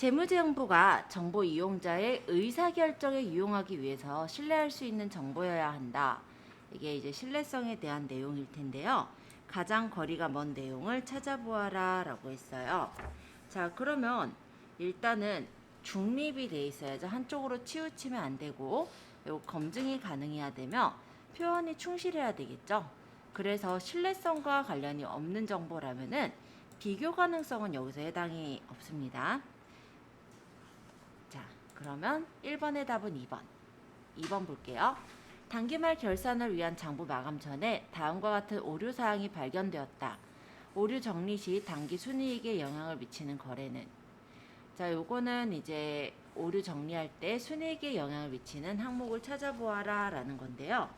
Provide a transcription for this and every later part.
재무정보가 정보 이용자의 의사결정에 유용하기 위해서 신뢰할 수 있는 정보여야 한다. 이게 이제 신뢰성에 대한 내용일 텐데요. 가장 거리가 먼 내용을 찾아보아라 라고 했어요. 자, 그러면 일단은 중립이 돼 있어야죠. 한쪽으로 치우치면 안 되고, 그리고 검증이 가능해야 되며 표현이 충실해야 되겠죠. 그래서 신뢰성과 관련이 없는 정보라면은 비교 가능성은 여기서 해당이 없습니다. 자, 그러면 1번의 답은 2번. 2번 볼게요. 단기말 결산을 위한 장부 마감 전에 다음과 같은 오류 사항이 발견되었다. 오류 정리 시 단기 순이익에 영향을 미치는 거래는. 자, 요거는 이제 오류 정리할 때 순이익에 영향을 미치는 항목을 찾아보아라 라는 건데요.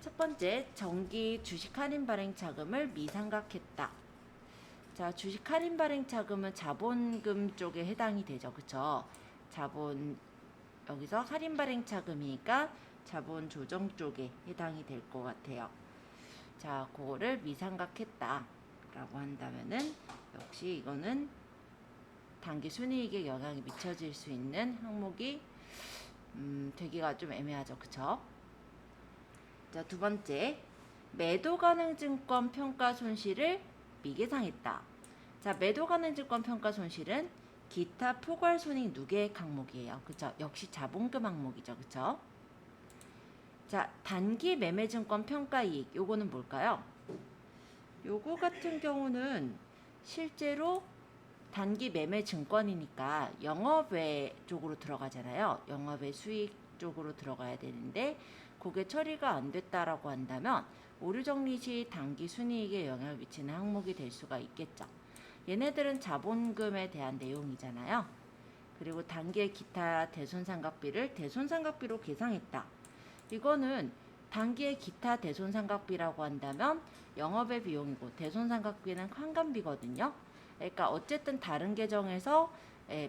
첫 번째, 정기 주식 할인 발행 차금을 미상각했다. 자, 주식 할인 발행 차금은 자본금 쪽에 해당이 되죠. 그쵸? 자본, 여기서 할인 발행 차금이니까 자본 조정 쪽에 해당이 될 것 같아요. 자, 그거를 미상각했다 라고 한다면은 역시 이거는 단기 순이익에 영향이 미쳐질 수 있는 항목이 되기가 좀 애매하죠. 그쵸? 자, 두 번째, 매도 가능 증권 평가 손실을 미계상했다. 자, 매도 가능 증권 평가 손실은 기타 포괄 손익 누계액 항목이에요. 그쵸? 역시 자본금 항목이죠. 그쵸? 자, 단기 매매 증권 평가 이익. 요거는 뭘까요? 요거 같은 경우는 실제로 단기 매매 증권이니까 영업외 쪽으로 들어가잖아요. 영업외 수익 쪽으로 들어가야 되는데 그게 처리가 안 됐다라고 한다면 오류 정리 시 단기 순이익에 영향을 미치는 항목이 될 수가 있겠죠. 얘네들은 자본금에 대한 내용이잖아요. 그리고 단기의 기타 대손상각비를 대손상각비로 계상했다. 이거는 단기의 기타 대손상각비라고 한다면 영업의 비용이고 대손상각비는 환감비거든요. 그러니까 어쨌든 다른 계정에서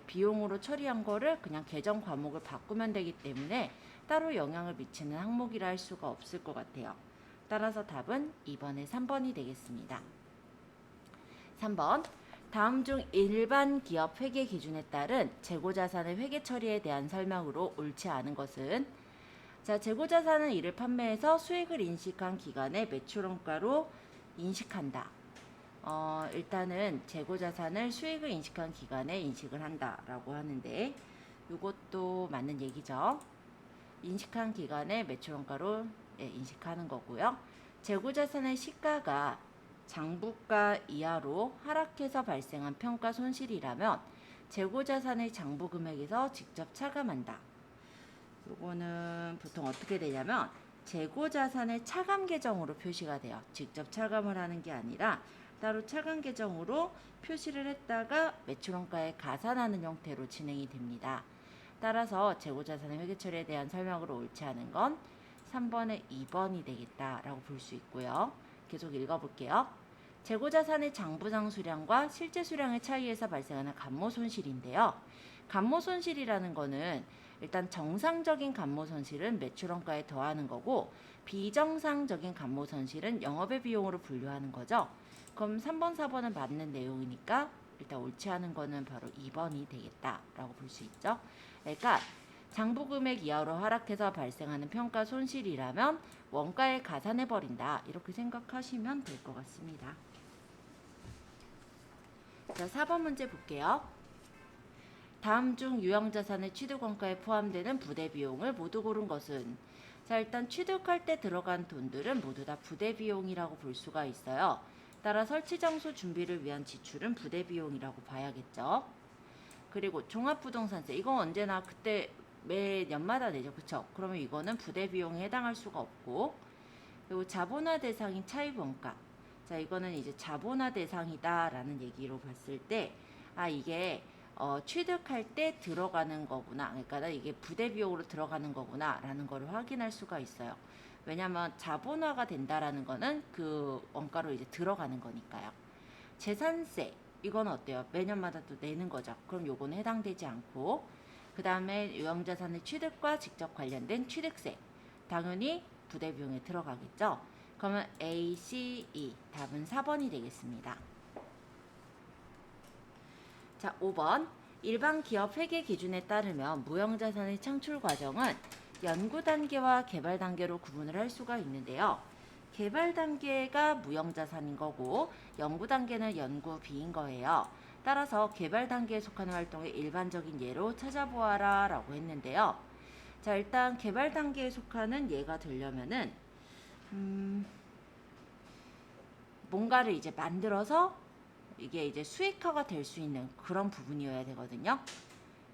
비용으로 처리한 거를 그냥 계정 과목을 바꾸면 되기 때문에 따로 영향을 미치는 항목이라 할 수가 없을 것 같아요. 따라서 답은 2번에 3번이 되겠습니다. 3번, 다음 중 일반 기업 회계 기준에 따른 재고자산의 회계 처리에 대한 설명으로 옳지 않은 것은. 자, 재고자산은 이를 판매해서 수익을 인식한 기간에 매출원가로 인식한다. 일단은 재고자산을 수익을 인식한 기간에 인식을 한다라고 하는데 이것도 맞는 얘기죠. 인식한 기간에 매출원가로 인식하는 거고요. 재고자산의 시가가 장부가 이하로 하락해서 발생한 평가 손실이라면 재고자산의 장부금액에서 직접 차감한다. 요거는 보통 어떻게 되냐면 재고자산의 차감 계정으로 표시가 돼요. 직접 차감을 하는 게 아니라 따로 차감 계정으로 표시를 했다가 매출원가에 가산하는 형태로 진행이 됩니다. 따라서 재고자산의 회계 처리에 대한 설명으로 옳지 않은 건 3번의 2번이 되겠다라고 볼 수 있고요. 계속 읽어볼게요. 재고자산의 장부상 수량과 실제 수량의 차이에서 발생하는 감모 손실인데요. 감모 손실이라는 거는 일단 정상적인 감모 손실은 매출원가에 더하는 거고 비정상적인 감모 손실은 영업의 비용으로 분류하는 거죠. 그럼 3번, 4번은 맞는 내용이니까 일단 옳지 않은 거는 바로 2번이 되겠다라고 볼 수 있죠. 그러니까 장부금액 이하로 하락해서 발생하는 평가 손실이라면 원가에 가산해버린다. 이렇게 생각하시면 될 것 같습니다. 자, 4번 문제 볼게요. 다음 중 유형자산의 취득원가에 포함되는 부대비용을 모두 고른 것은. 자, 일단 취득할 때 들어간 돈들은 모두 다 부대비용이라고 볼 수가 있어요. 따라 설치장소 준비를 위한 지출은 부대비용이라고 봐야겠죠. 그리고 종합부동산세, 이건 언제나 그때 매년마다 내죠. 그쵸? 그러면 이거는 부대비용에 해당할 수가 없고, 그리고 자본화 대상인 차입원가. 자, 이거는 이제 자본화 대상이다라는 얘기로 봤을 때, 이게 취득할 때 들어가는 거구나. 그러니까 이게 부대비용으로 들어가는 거구나 라는 거를 확인할 수가 있어요. 왜냐면 자본화가 된다라는 거는 그 원가로 이제 들어가는 거니까요. 재산세, 이건 어때요? 매년마다 또 내는 거죠. 그럼 요거는 해당되지 않고, 그 다음에 유형자산의 취득과 직접 관련된 취득세, 당연히 부대비용에 들어가겠죠. 그러면 A, C, E, 답은 4번이 되겠습니다. 자, 5번. 일반 기업 회계 기준에 따르면 무형자산의 창출 과정은 연구 단계와 개발 단계로 구분을 할 수가 있는데요. 개발 단계가 무형자산인 거고 연구 단계는 연구비인 거예요. 따라서 개발 단계에 속하는 활동의 일반적인 예로 찾아보아라 라고 했는데요. 자, 일단 개발 단계에 속하는 예가 되려면은 뭔가를 이제 만들어서 이게 이제 수익화가 될 수 있는 그런 부분이어야 되거든요.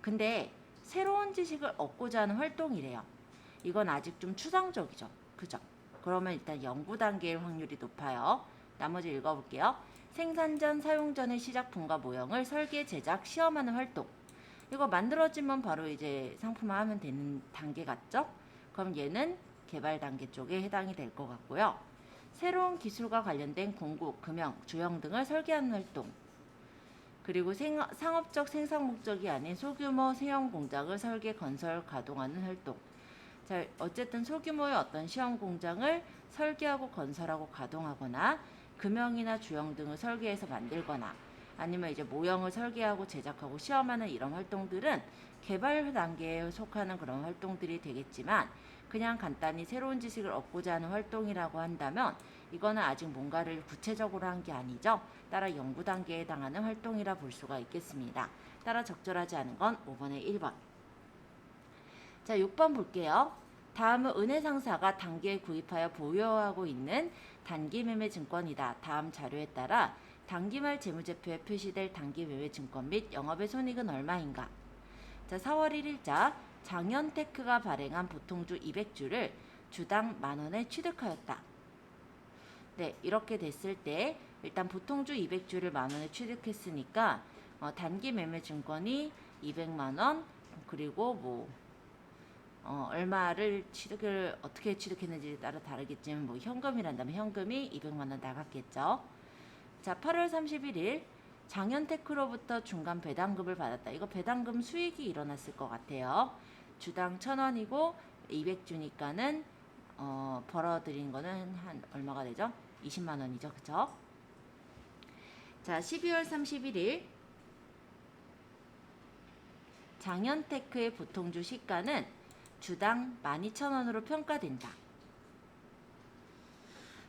근데 새로운 지식을 얻고자 하는 활동이래요. 이건 아직 좀 추상적이죠. 그죠? 그러면 일단 연구 단계일 확률이 높아요. 나머지 읽어볼게요. 생산 전, 사용 전의 시작품과 모형을 설계, 제작, 시험하는 활동. 이거 만들어지면 바로 이제 상품화하면 되는 단계 같죠? 그럼 얘는 개발 단계 쪽에 해당이 될 것 같고요. 새로운 기술과 관련된 공구, 금형, 주형 등을 설계하는 활동. 그리고 상업적 생산 목적이 아닌 소규모 세형 공장을 설계, 건설, 가동하는 활동. 자, 어쨌든 소규모의 어떤 시험 공장을 설계하고 건설하고 가동하거나 금형이나 주형 등을 설계해서 만들거나 아니면 이제 모형을 설계하고 제작하고 시험하는 이런 활동들은 개발 단계에 속하는 그런 활동들이 되겠지만 그냥 간단히 새로운 지식을 얻고자 하는 활동이라고 한다면 이거는 아직 뭔가를 구체적으로 한 게 아니죠. 따라 연구 단계에 해당하는 활동이라 볼 수가 있겠습니다. 따라 적절하지 않은 건 5번의 1번. 자, 6번 볼게요. 다음은 은행상사가 단기에 구입하여 보유하고 있는 단기 매매 증권이다. 다음 자료에 따라 단기 말 재무제표에 표시될 단기 매매 증권 및 영업의 손익은 얼마인가? 자, 4월 1일자 장현테크가 발행한 보통주 200주를 주당 만원에 취득하였다. 네, 이렇게 됐을 때 일단 보통주 200주를 만원에 취득했으니까 단기 매매 증권이 200만원 그리고 뭐 얼마를 취득을 어떻게 취득했는지에 따라 다르겠지만 뭐 현금이란다면 현금이 200만원 나갔겠죠. 자, 8월 31일 장현테크로부터 중간 배당금을 받았다. 이거 배당금 수익이 일어났을 것 같아요. 주당 1,000원이고 200주니까는 벌어들인 거는 한 얼마가 되죠? 20만원이죠. 그쵸? 자, 12월 31일 장현테크의 보통주 시가는 주당 12,000원으로 평가된다.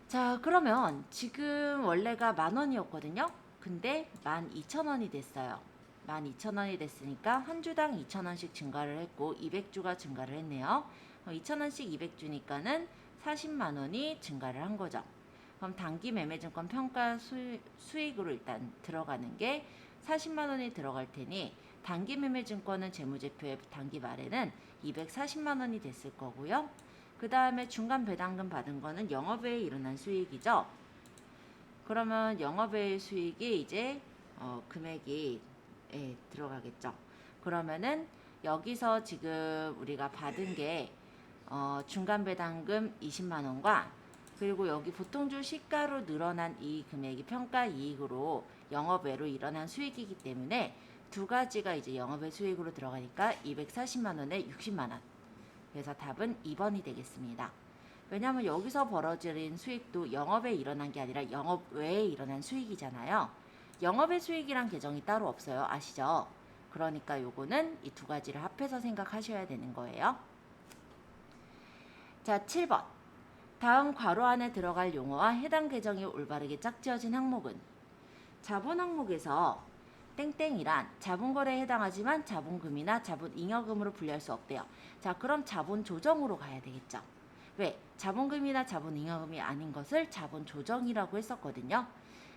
자, 그러면 지금 원래가 만원이었거든요. 근데 12,000원이 됐어요. 12,000원이 됐으니까 한 주당 2,000원씩 증가를 했고 200주가 증가를 했네요. 2,000원씩 200주니까는 40만원이 증가를 한 거죠. 그럼 단기 매매증권 평가 수익으로 일단 들어가는 게 40만원이 들어갈 테니 단기 매매증권은 재무제표의 단기 말에는 240만원이 됐을 거고요. 그 다음에 중간 배당금 받은 거는 영업외에 일어난 수익이죠. 그러면 영업외의 수익이 이제 금액이 들어가겠죠. 그러면은 여기서 지금 우리가 받은 게 중간 배당금 20만원과 그리고 여기 보통주 시가로 늘어난 이 금액이 평가 이익으로 영업외로 일어난 수익이기 때문에 두 가지가 이제 영업외 수익으로 들어가니까 240만원에 60만원. 그래서 답은 2번이 되겠습니다. 왜냐하면 여기서 벌어진 수익도 영업에 일어난 게 아니라 영업 외에 일어난 수익이잖아요. 영업의 수익이란 계정이 따로 없어요. 아시죠? 그러니까 요거는 이 두 가지를 합해서 생각하셔야 되는 거예요. 자, 7번. 다음 괄호 안에 들어갈 용어와 해당 계정이 올바르게 짝지어진 항목은 자본 항목에서 땡땡이란 자본거래에 해당하지만 자본금이나 자본잉여금으로 분류할 수 없대요. 자, 그럼 자본조정으로 가야 되겠죠. 왜? 자본금이나 자본잉여금이 아닌 것을 자본조정이라고 했었거든요.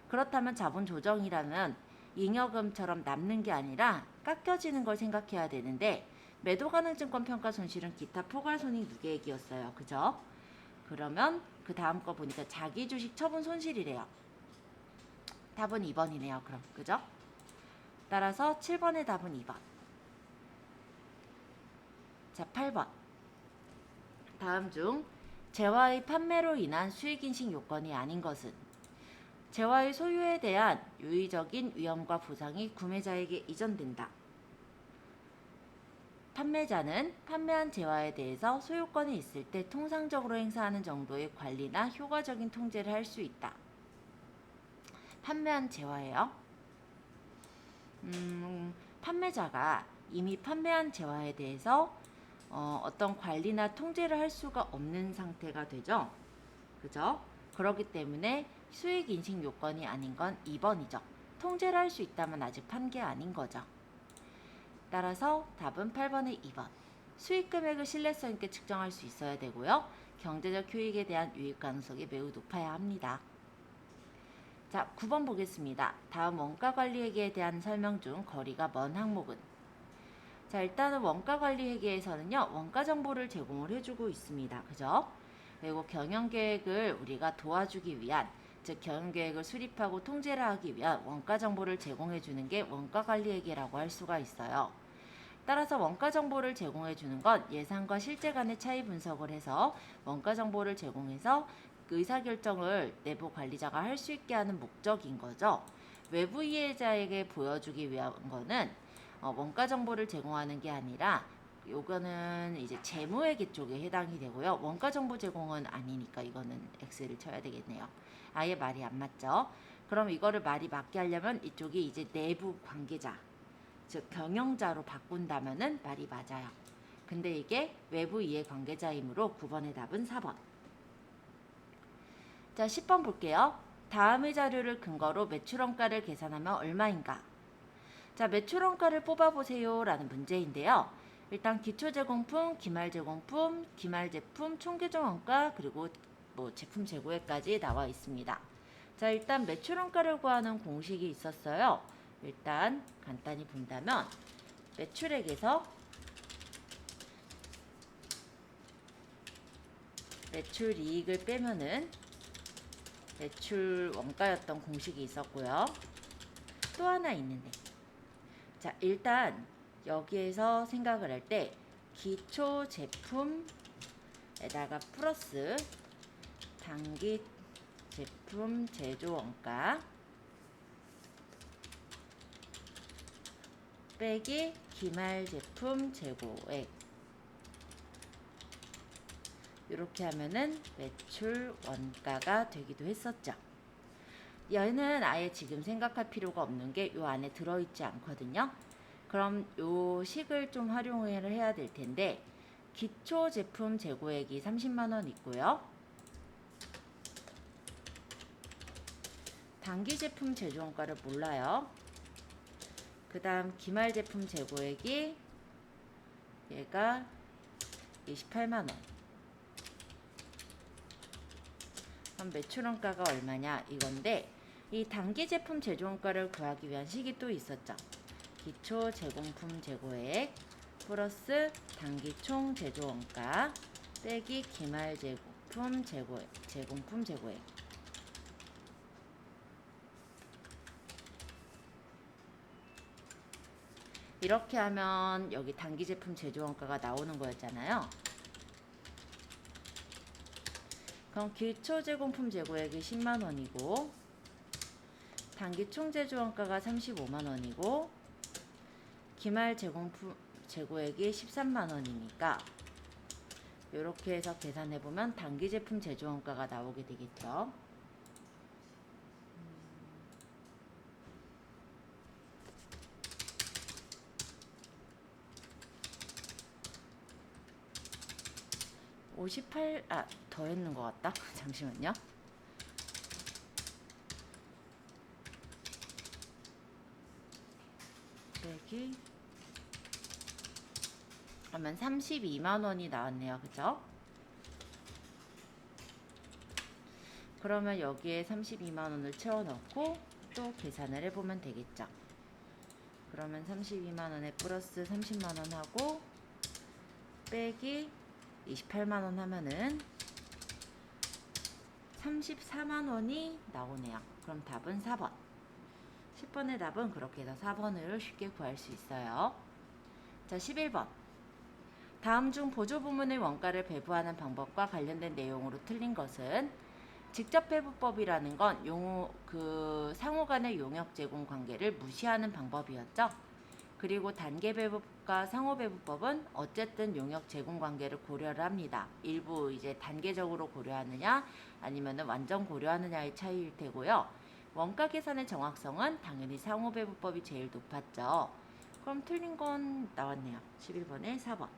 그렇다면 자본조정이라면 잉여금처럼 남는 게 아니라 깎여지는 걸 생각해야 되는데 매도가능증권 평가손실은 기타 포괄손익 누계액이었어요. 그죠? 그러면 그 다음 거 보니까 자기주식 처분 손실이래요. 답은 2번이네요. 그럼 그죠? 따라서 7번의 답은 2번. 자, 8번. 다음 중 재화의 판매로 인한 수익인식 요건이 아닌 것은 재화의 소유에 대한 유의적인 위험과 보상이 구매자에게 이전된다. 판매자는 판매한 재화에 대해서 소유권이 있을 때 통상적으로 행사하는 정도의 관리나 효과적인 통제를 할 수 있다. 판매한 재화예요. 판매자가 이미 판매한 재화에 대해서 어떤 관리나 통제를 할 수가 없는 상태가 되죠. 그죠? 그렇기 때문에 수익 인식 요건이 아닌 건 2번이죠. 통제를 할 수 있다면 아직 판 게 아닌 거죠. 따라서 답은 8번의 2번. 수익 금액을 신뢰성 있게 측정할 수 있어야 되고요. 경제적 효익에 대한 유익 가능성이 매우 높아야 합니다. 자, 9번 보겠습니다. 다음 원가 관리 회계에 대한 설명 중 거리가 먼 항목은? 자, 일단은 원가 관리 회계에서는요, 원가 정보를 제공을 해주고 있습니다. 그죠? 그리고 경영 계획을 우리가 도와주기 위한, 즉 경영 계획을 수립하고 통제를 하기 위한 원가 정보를 제공해 주는 게 원가 관리 회계라고 할 수가 있어요. 따라서 원가 정보를 제공해 주는 건 예상과 실제 간의 차이 분석을 해서 원가 정보를 제공해서 의사결정을 내부 관리자가 할 수 있게 하는 목적인 거죠. 외부 이해자에게 보여주기 위한 거는 원가 정보를 제공하는 게 아니라 요거는 이제 재무회계 쪽에 해당이 되고요. 원가 정보 제공은 아니니까 이거는 X를 쳐야 되겠네요. 아예 말이 안 맞죠. 그럼 이거를 말이 맞게 하려면 이쪽이 이제 내부 관계자, 즉 경영자로 바꾼다면은 말이 맞아요. 근데 이게 외부 이해 관계자이므로 9번의 답은 4번. 자, 10번 볼게요. 다음의 자료를 근거로 매출원가를 계산하면 얼마인가? 자, 매출원가를 뽑아보세요 라는 문제인데요. 일단 기초제공품, 기말제공품, 기말제품, 총계정원가, 그리고 뭐 제품 재고액까지 나와 있습니다. 자, 일단 매출원가를 구하는 공식이 있었어요. 일단 간단히 본다면 매출액에서 매출이익을 빼면은 매출 원가였던 공식이 있었고요. 또 하나 있는데, 자, 일단 여기에서 생각을 할 때 기초 제품에다가 플러스 단기 제품 제조 원가 빼기 기말 제품 재고액, 이렇게 하면은 매출 원가가 되기도 했었죠. 얘는 아예 지금 생각할 필요가 없는 게 요 안에 들어있지 않거든요. 그럼 요 식을 좀 활용을 해야 될 텐데, 기초 제품 재고액이 30만 원 있고요. 단기 제품 제조 원가를 몰라요. 그 다음 기말 제품 재고액이 얘가 28만 원. 그럼 매출원가가 얼마냐 이건데, 이 단기 제품 제조 원가를 구하기 위한 식이 또 있었죠. 기초 제공품 재고액 플러스 단기 총 제조 원가 빼기 기말 제품 재고액, 제공품 재고액. 이렇게 하면 여기 단기 제품 제조 원가가 나오는 거였잖아요. 그럼 기초 제공품 재고액이 10만 원이고 단기 총 제조 원가가 35만 원이고 기말 제공품 재고액이 13만 원이니까 이렇게 해서 계산해 보면 단기 제품 제조 원가가 나오게 되겠죠. 더 했는 것 같다. 잠시만요. 빼기 그러면 32만 원이 나왔네요. 그죠? 그러면 여기에 32만 원을 채워 넣고 또 계산을 해보면 되겠죠. 그러면 32만 원에 플러스 30만 원 하고 빼기 28만 원 하면은 34만 원이 나오네요. 그럼 답은 4번. 10번의 답은 그렇게 해서 4번을 쉽게 구할 수 있어요. 자, 11번. 다음 중 보조 부문의 원가를 배부하는 방법과 관련된 내용으로 틀린 것은? 직접 배부법이라는 건 상호 간의 용역 제공 관계를 무시하는 방법이었죠. 그리고 단계 배부법과 상호 배부법은 어쨌든 용역 제공 관계를 고려를 합니다. 일부 이제 단계적으로 고려하느냐 아니면 완전 고려하느냐의 차이일 테고요. 원가 계산의 정확성은 당연히 상호 배부법이 제일 높았죠. 그럼 틀린 건 나왔네요. 11번에 4번.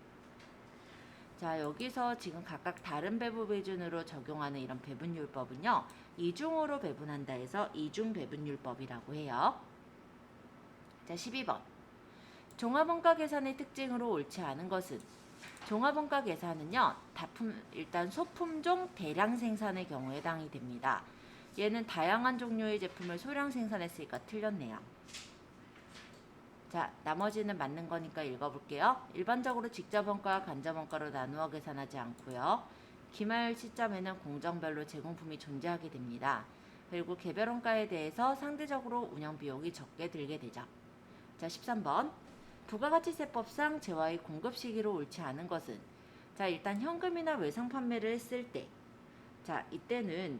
자, 여기서 지금 각각 다른 배분 배준으로 적용하는 이런 배분율법은요. 이중으로 배분한다 해서 이중 배분율법이라고 해요. 자, 12번. 종합원가 계산의 특징으로 옳지 않은 것은? 종합원가 계산은요. 일단 소품종 대량 생산의 경우에 해당이 됩니다. 얘는 다양한 종류의 제품을 소량 생산했으니까 틀렸네요. 자, 나머지는 맞는 거니까 읽어볼게요. 일반적으로 직접원가와 간접원가로 나누어 계산하지 않고요. 기말 시점에는 공정별로 제공품이 존재하게 됩니다. 그리고 개별원가에 대해서 상대적으로 운영비용이 적게 들게 되죠. 자, 13번. 부가가치세법상 재화의 공급 시기로 옳지 않은 것은? 자, 일단 현금이나 외상 판매를 했을 때, 자, 이때는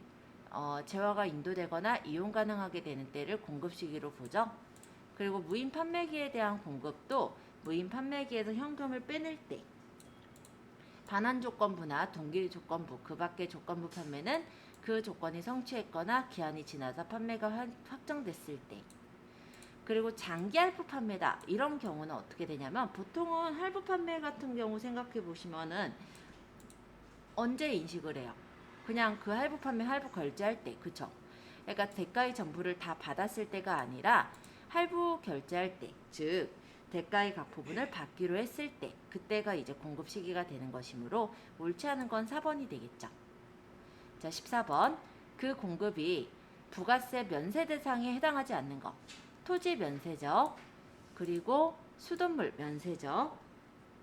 재화가 인도되거나 이용 가능하게 되는 때를 공급 시기로 보죠. 그리고 무인 판매기에 대한 공급도 무인 판매기에서 현금을 빼낼 때, 반환 조건부나 동기 조건부, 그 밖의 조건부 판매는 그 조건이 성취했거나 기한이 지나서 판매가 확정됐을 때, 그리고 장기 할부 판매다. 이런 경우는 어떻게 되냐면 보통은 할부 판매 같은 경우 생각해 보시면은 언제 인식을 해요? 그냥 그 할부 판매 할부 결제할 때, 그쵸? 그러니까 대가의 전부를 다 받았을 때가 아니라 할부 결제할 때, 즉 대가의 각 부분을 받기로 했을 때, 그때가 이제 공급 시기가 되는 것이므로 옳지 않은 건 4번이 되겠죠. 자, 14번. 그 공급이 부가세 면세 대상에 해당하지 않는 것. 토지 면세죠. 그리고 수돗물 면세죠.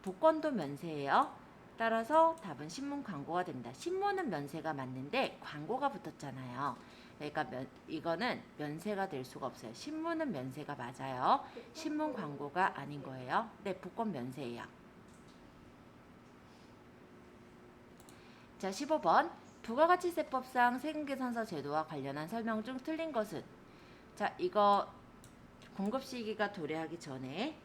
복권도 면세예요. 따라서 답은 신문 광고가 됩니다. 신문은 면세가 맞는데 광고가 붙었잖아요. 그러니까 이거는 면세가 될 수가 없어요. 신문은 면세가 맞아요. 신문 광고가 아닌 거예요. 네, 복권 면세예요. 자, 15번. 부가가치세법상 세금계산서 제도와 관련한 설명 중 틀린 것은? 자, 이거 공급 시기가 도래하기 전에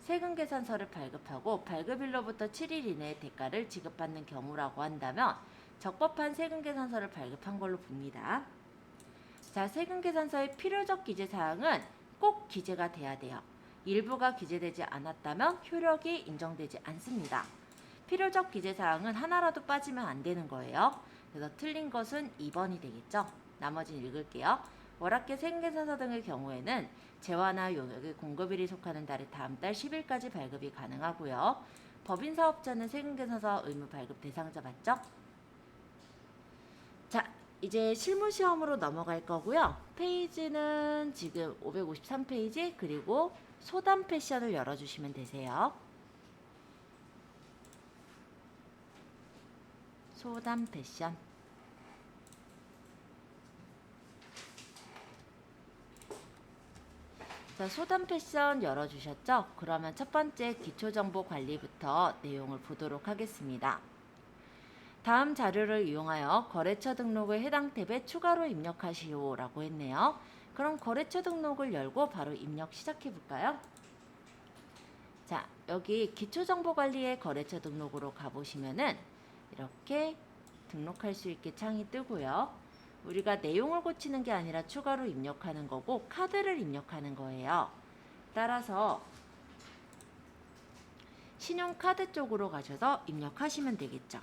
세금계산서를 발급하고 발급일로부터 7일 이내에 대가를 지급받는 경우라고 한다면 적법한 세금계산서를 발급한 걸로 봅니다. 자, 세금계산서의 필요적 기재사항은 꼭 기재가 돼야 돼요. 일부가 기재되지 않았다면 효력이 인정되지 않습니다. 필요적 기재사항은 하나라도 빠지면 안 되는 거예요. 그래서 틀린 것은 2번이 되겠죠. 나머지는 읽을게요. 월합계 세금계산서 등의 경우에는 재화나 용역의 공급일이 속하는 달의 다음 달 10일까지 발급이 가능하고요. 법인사업자는 세금계산서 의무 발급 대상자 맞죠? 자, 이제 실무시험으로 넘어갈 거고요. 페이지는 지금 553페이지 그리고 소담 패션을 열어주시면 되세요. 소담 패션. 자, 소담 패션 열어주셨죠? 그러면 첫 번째 기초정보관리부터 내용을 보도록 하겠습니다. 다음 자료를 이용하여 거래처 등록을 해당 탭에 추가로 입력하시오 라고 했네요. 그럼 거래처 등록을 열고 바로 입력 시작해 볼까요? 자, 여기 기초정보관리의 거래처 등록으로 가보시면은 이렇게 등록할 수 있게 창이 뜨고요. 우리가 내용을 고치는 게 아니라 추가로 입력하는 거고 카드를 입력하는 거예요. 따라서 신용카드 쪽으로 가셔서 입력하시면 되겠죠.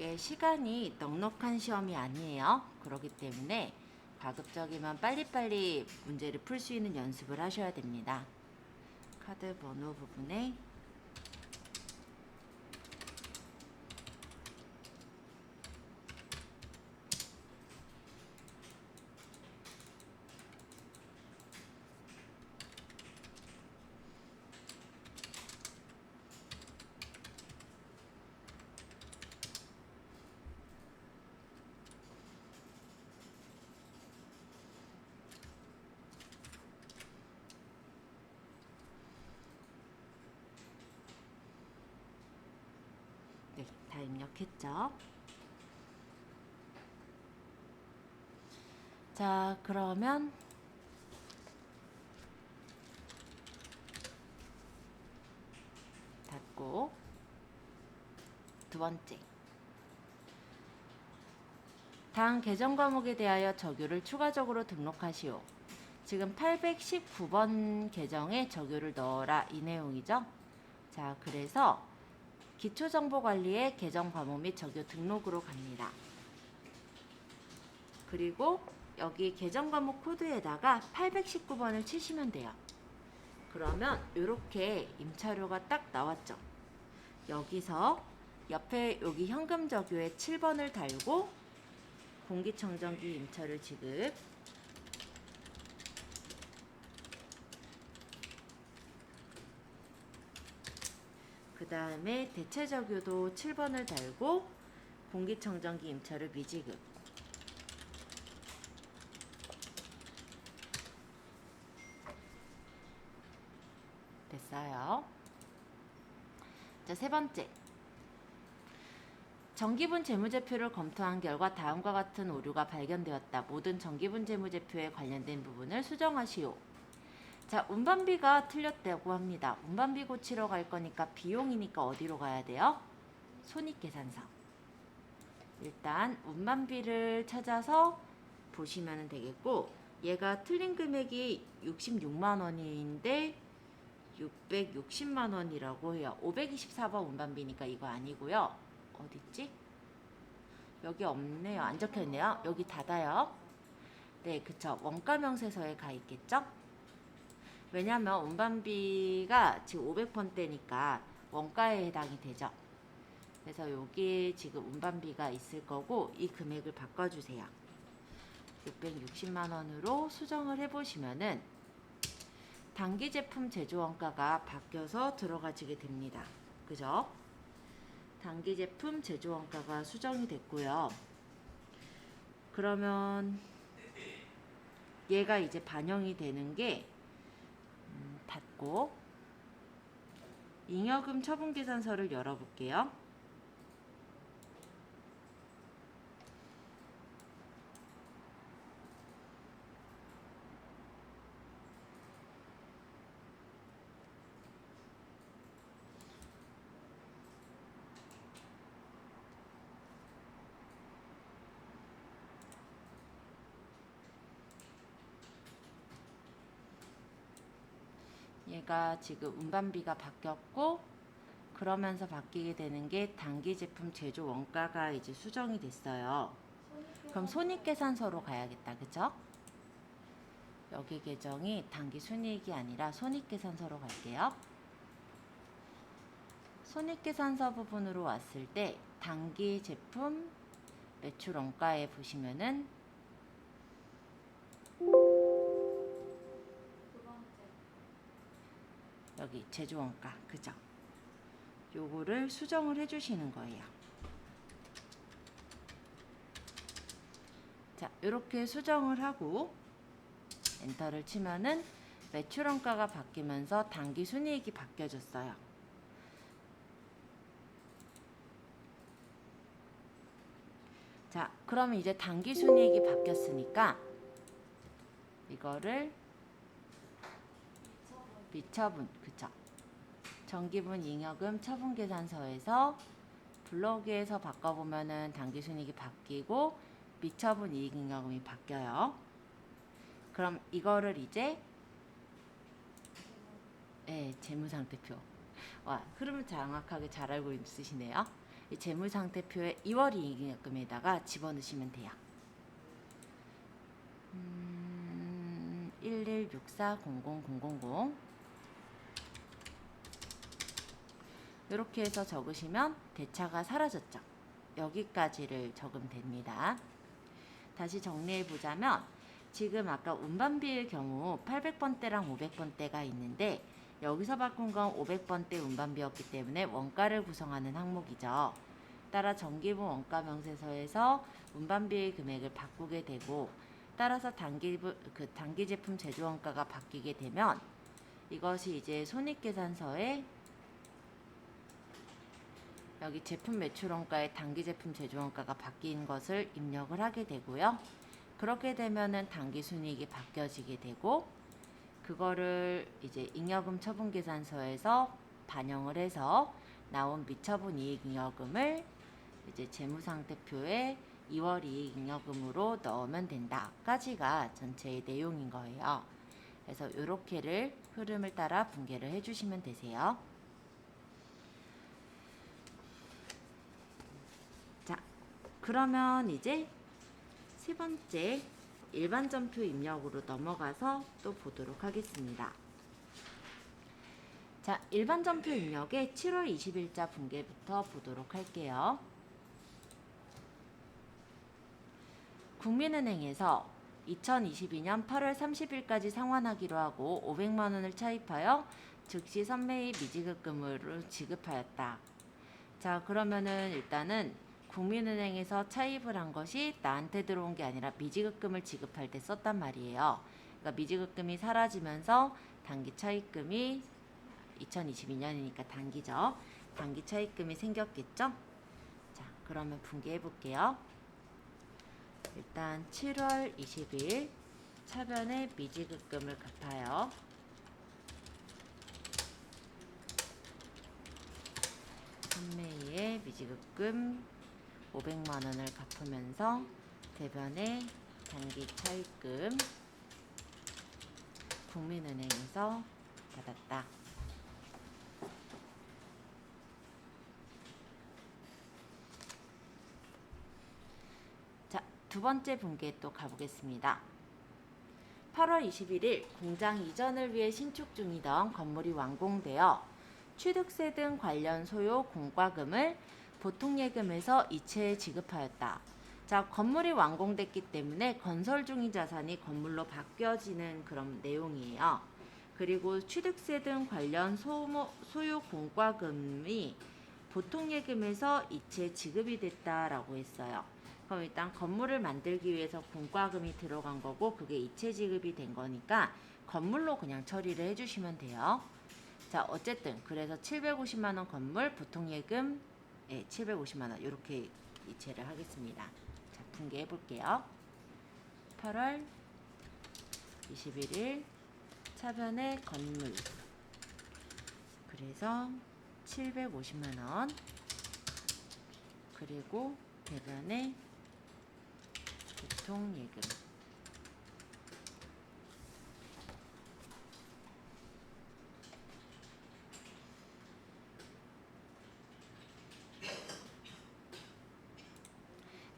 이게 시간이 넉넉한 시험이 아니에요. 그렇기 때문에 가급적이면 빨리빨리 문제를 풀 수 있는 연습을 하셔야 됩니다. 카드 번호 부분에 네, 다 입력했죠. 자, 그러면 닫고 두 번째. 다음 계정 과목에 대하여 적요를 추가적으로 등록하시오. 지금 819번 계정에 적요를 넣어라 이 내용이죠. 자, 그래서 기초정보관리의 계정 과목 및 적요 등록으로 갑니다. 그리고 여기 계정 과목 코드에다가 819번을 치시면 돼요. 그러면 이렇게 임차료가 딱 나왔죠. 여기서 옆에 여기 현금 적요에 7번을 달고 공기청정기 임차료 지급, 그 다음에 대체 적요도 7번을 달고 공기청정기 임차료 미지급, 됐어요. 자, 세 번째. 정기분 재무제표를 검토한 결과 다음과 같은 오류가 발견되었다. 모든 정기분 재무제표에 관련된 부분을 수정하시오. 자, 운반비가 틀렸다고 합니다. 운반비 고치러 갈 거니까 비용이니까 어디로 가야 돼요? 손익계산서. 일단 운반비를 찾아서 보시면 되겠고, 얘가 틀린 금액이 66만 원인데 660만 원이라고 해요. 524번 운반비니까 이거 아니고요. 어딨지? 여기 없네요. 안 적혀있네요. 여기 닫아요. 네, 그쵸. 원가 명세서에 가 있겠죠? 왜냐면 운반비가 지금 500번대니까 원가에 해당이 되죠. 그래서 여기 지금 운반비가 있을 거고 이 금액을 바꿔주세요. 660만 원으로 수정을 해보시면은 단기 제품 제조 원가가 바뀌어서 들어가지게 됩니다. 그죠? 단기 제품 제조 원가가 수정이 됐고요. 그러면 얘가 이제 반영이 되는 게 닫고 잉여금 처분 계산서를 열어볼게요. 얘가 지금 운반비가 바뀌었고 그러면서 바뀌게 되는 게 단기 제품 제조 원가가 이제 수정이 됐어요. 그럼 손익계산서로 가야겠다. 그쵸? 여기 계정이 단기 순이익이 아니라 손익계산서로 갈게요. 손익계산서 부분으로 왔을 때 단기 제품 매출 원가에 보시면은 여기 제조 원가, 그죠? 요거를 수정을 해주시는 거예요. 자, 이렇게 수정을 하고 엔터를 치면은 매출 원가가 바뀌면서 단기 순이익이 바뀌어졌어요. 자, 그러면 이제 단기 순이익이 바뀌었으니까 이거를 미처분, 그쵸? 정기분 잉여금 처분계산서에서 블록에서 바꿔보면은 단기 순이익이 바뀌고 미처분 이익잉여금이 바뀌어요. 그럼 이거를 이제 재무상태표. 와, 흐름을 정확하게 잘 알고 있으시네요. 이 재무상태표에 2월 이익잉여금에다가 집어넣으시면 돼요. 11640000 이렇게 해서 적으시면 대차가 사라졌죠. 여기까지를 적으면 됩니다. 다시 정리해 보자면 지금 아까 운반비의 경우 800번대랑 500번대가 있는데 여기서 바꾼 건 500번대 운반비였기 때문에 원가를 구성하는 항목이죠. 따라 정기분 원가 명세서에서 운반비의 금액을 바꾸게 되고 따라서 단기 제품 제조 원가가 바뀌게 되면 이것이 이제 손익계산서에 여기 제품 매출 원가의 단기 제품 제조 원가가 바뀐 것을 입력을 하게 되고요. 그렇게 되면은 당기순이익이 바뀌어지게 되고, 그거를 이제 잉여금 처분계산서에서 반영을 해서 나온 미처분 이익잉여금을 이제 재무상태표에 2월 이익잉여금으로 넣으면 된다까지가 전체의 내용인 거예요. 그래서 이렇게를 흐름을 따라 분계를 해주시면 되세요. 자, 그러면 이제 세 번째 일반전표 입력으로 넘어가서 또 보도록 하겠습니다. 자, 일반전표 입력의 7월 20일자 분계부터 보도록 할게요. 국민은행에서 2022년 8월 30일까지 상환하기로 하고 500만 원을 차입하여 즉시 선매입 미지급금으로 지급하였다. 자, 그러면은 일단은 국민은행에서 차입을 한 것이 나한테 들어온 게 아니라 미지급금을 지급할 때 썼단 말이에요. 그러니까 미지급금이 사라지면서 단기 차입금이 2022년이니까 단기죠. 단기 차입금이 생겼겠죠? 자, 그러면 분계해 볼게요. 일단 7월 20일 차변에 미지급금을 갚아요. 선매이의 미지급금 500만 원을 갚으면서 대변에 단기 차입금 국민은행에서 받았다. 자, 두 번째 분계 또 가보겠습니다. 8월 21일 공장 이전을 위해 신축 중이던 건물이 완공되어 취득세 등 관련 소요 공과금을 보통예금에서 이체에 지급하였다. 자, 건물이 완공됐기 때문에 건설 중인 자산이 건물로 바뀌어지는 그런 내용이에요. 그리고 취득세 등 관련 소요 공과금이 보통예금에서 이체 지급이 됐다라고 했어요. 그럼 일단 건물을 만들기 위해서 공과금이 들어간 거고 그게 이체 지급이 된 거니까 건물로 그냥 처리를 해주시면 돼요. 자, 어쨌든 그래서 750만 원 건물 보통예금 750만 원 이렇게 이체를 하겠습니다. 자, 분계해 볼게요. 8월 21일 차변의 건물 그래서 750만 원 그리고 대변의 보통예금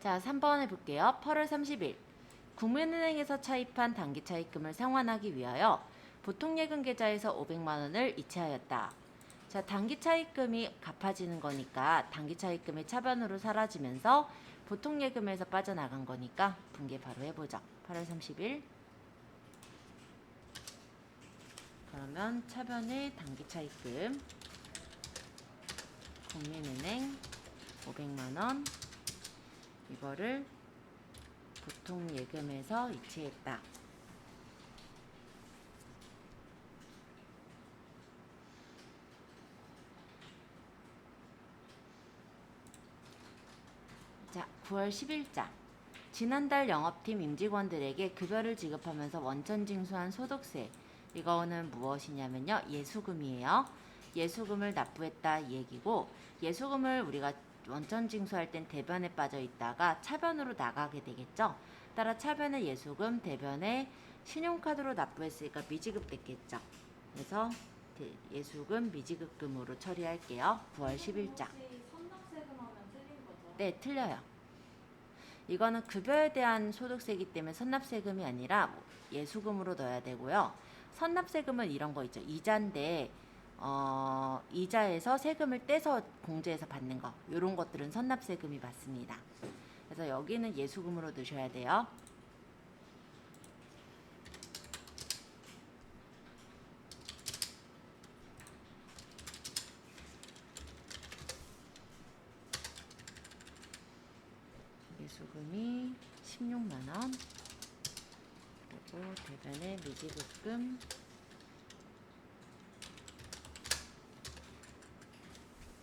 자, 3번 해볼게요. 8월 30일 국민은행에서 차입한 단기 차입금을 상환하기 위하여 보통예금 계좌에서 500만 원을 이체하였다. 자, 단기 차입금이 갚아지는 거니까 단기 차입금이 차변으로 사라지면서 보통예금에서 빠져나간 거니까 분계 바로 해보죠. 8월 30일 그러면 차변의 단기 차입금 국민은행 500만 원 이거를 보통예금에서 이체했다. 자, 9월 10일자 지난달 영업팀 임직원들에게 급여를 지급하면서 원천 징수한 소득세 이거는 무엇이냐면요. 예수금이에요. 예수금을 납부했다 이 얘기고 예수금을 우리가 원천 징수할 땐 대변에 빠져 있다가 차변으로 나가게 되겠죠. 따라 차변의 예수금, 대변에 신용카드로 납부했으니까 미지급 됐겠죠. 그래서 예수금 미지급금으로 처리할게요. 9월 10일자. 선납세금 하면 틀린 거죠? 네, 틀려요. 이거는 급여에 대한 소득세이기 때문에 선납세금이 아니라 예수금으로 넣어야 되고요. 선납세금은 이런 거 있죠. 이자인데 이자에서 세금을 떼서 공제해서 받는 거 이런 것들은 선납세금이 맞습니다. 그래서 여기는 예수금으로 넣으셔야 돼요. 예수금이 16만 원 그리고 대변의 미지급금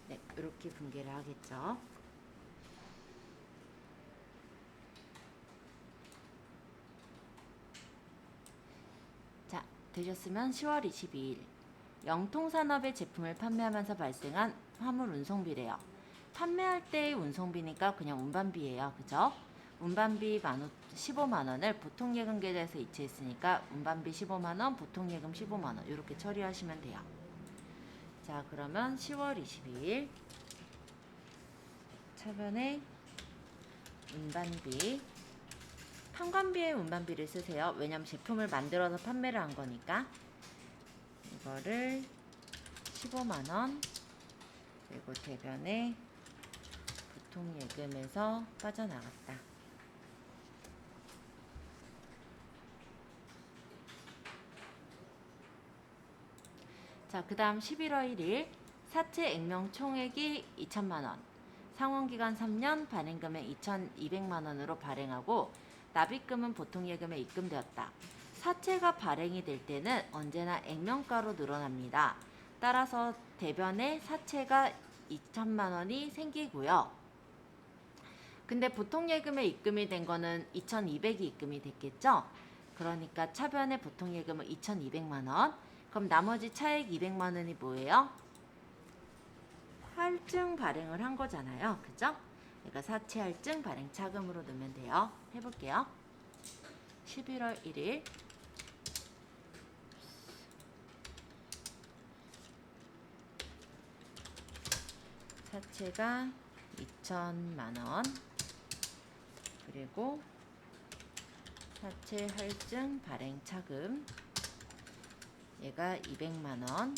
네, 이렇게 분계를 하겠죠. 되셨으면 10월 22일 영통산업의 제품을 판매하면서 발생한 화물 운송비래요. 판매할 때의 운송비니까 그냥 운반비예요. 그죠? 운반비 15만원을 보통예금 계좌에서 이체했으니까 운반비 15만원, 보통예금 15만원 이렇게 처리하시면 돼요. 자, 그러면 10월 22일 차변에 운반비, 판관비에 운반비를 쓰세요. 왜냐면 제품을 만들어서 판매를 한 거니까. 이거를 15만원, 그리고 대변에 보통예금에서 빠져나갔다. 자, 그 다음 11월 1일 사채 액면 총액이 2천만원, 상환기간 3년, 발행금액 2,200만원으로 발행하고 납입금은 보통예금에 입금되었다. 사채가 발행이 될 때는 언제나 액면가로 늘어납니다. 따라서 대변에 사채가 2천만원이 생기고요. 근데 보통예금에 입금이 된 거는 2,200이 입금이 됐겠죠? 그러니까 차변에 보통예금은 2,200만원. 그럼 나머지 차액 200만원이 뭐예요? 할증 발행을 한 거잖아요. 그죠? 그러니까 사채 할증 발행 차금으로 넣으면 돼요. 해볼게요. 11월 1일 사채가 2천만원, 그리고 사채 할증 발행 차금 얘가 200만원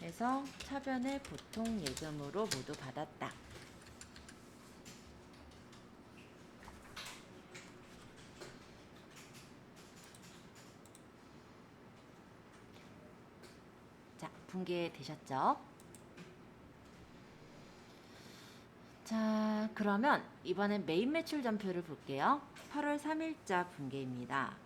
해서 차변에 보통 예금으로 모두 받았다. 자, 분개되셨죠? 자, 그러면 이번엔 메인 매출 전표를 볼게요. 8월 3일자 분개입니다.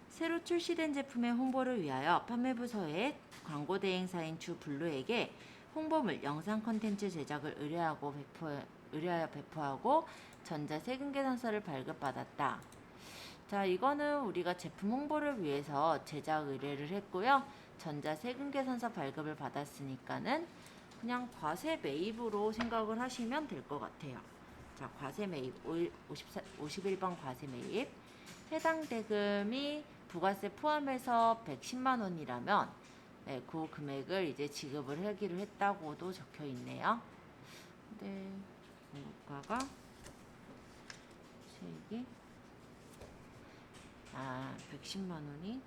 새로 출시된 제품의 홍보를 위하여 판매부서의 광고 대행사인 주블루에게 홍보물 영상 콘텐츠 제작을 의뢰하여 배포하고 전자세금계산서를 발급받았다. 자, 이거는 우리가 제품 홍보를 위해서 제작 의뢰를 했고요. 전자세금계산서 발급을 받았으니까는 그냥 과세 매입으로 생각을 하시면 될 것 같아요. 자, 과세 매입 51번 과세 매입, 해당 대금이 부가세 포함해서 110만 원이라면 네, 그 금액을 이제 지급을 하기로 했다고도 적혀 있네요. 근데 물가가 세액이 110만 원이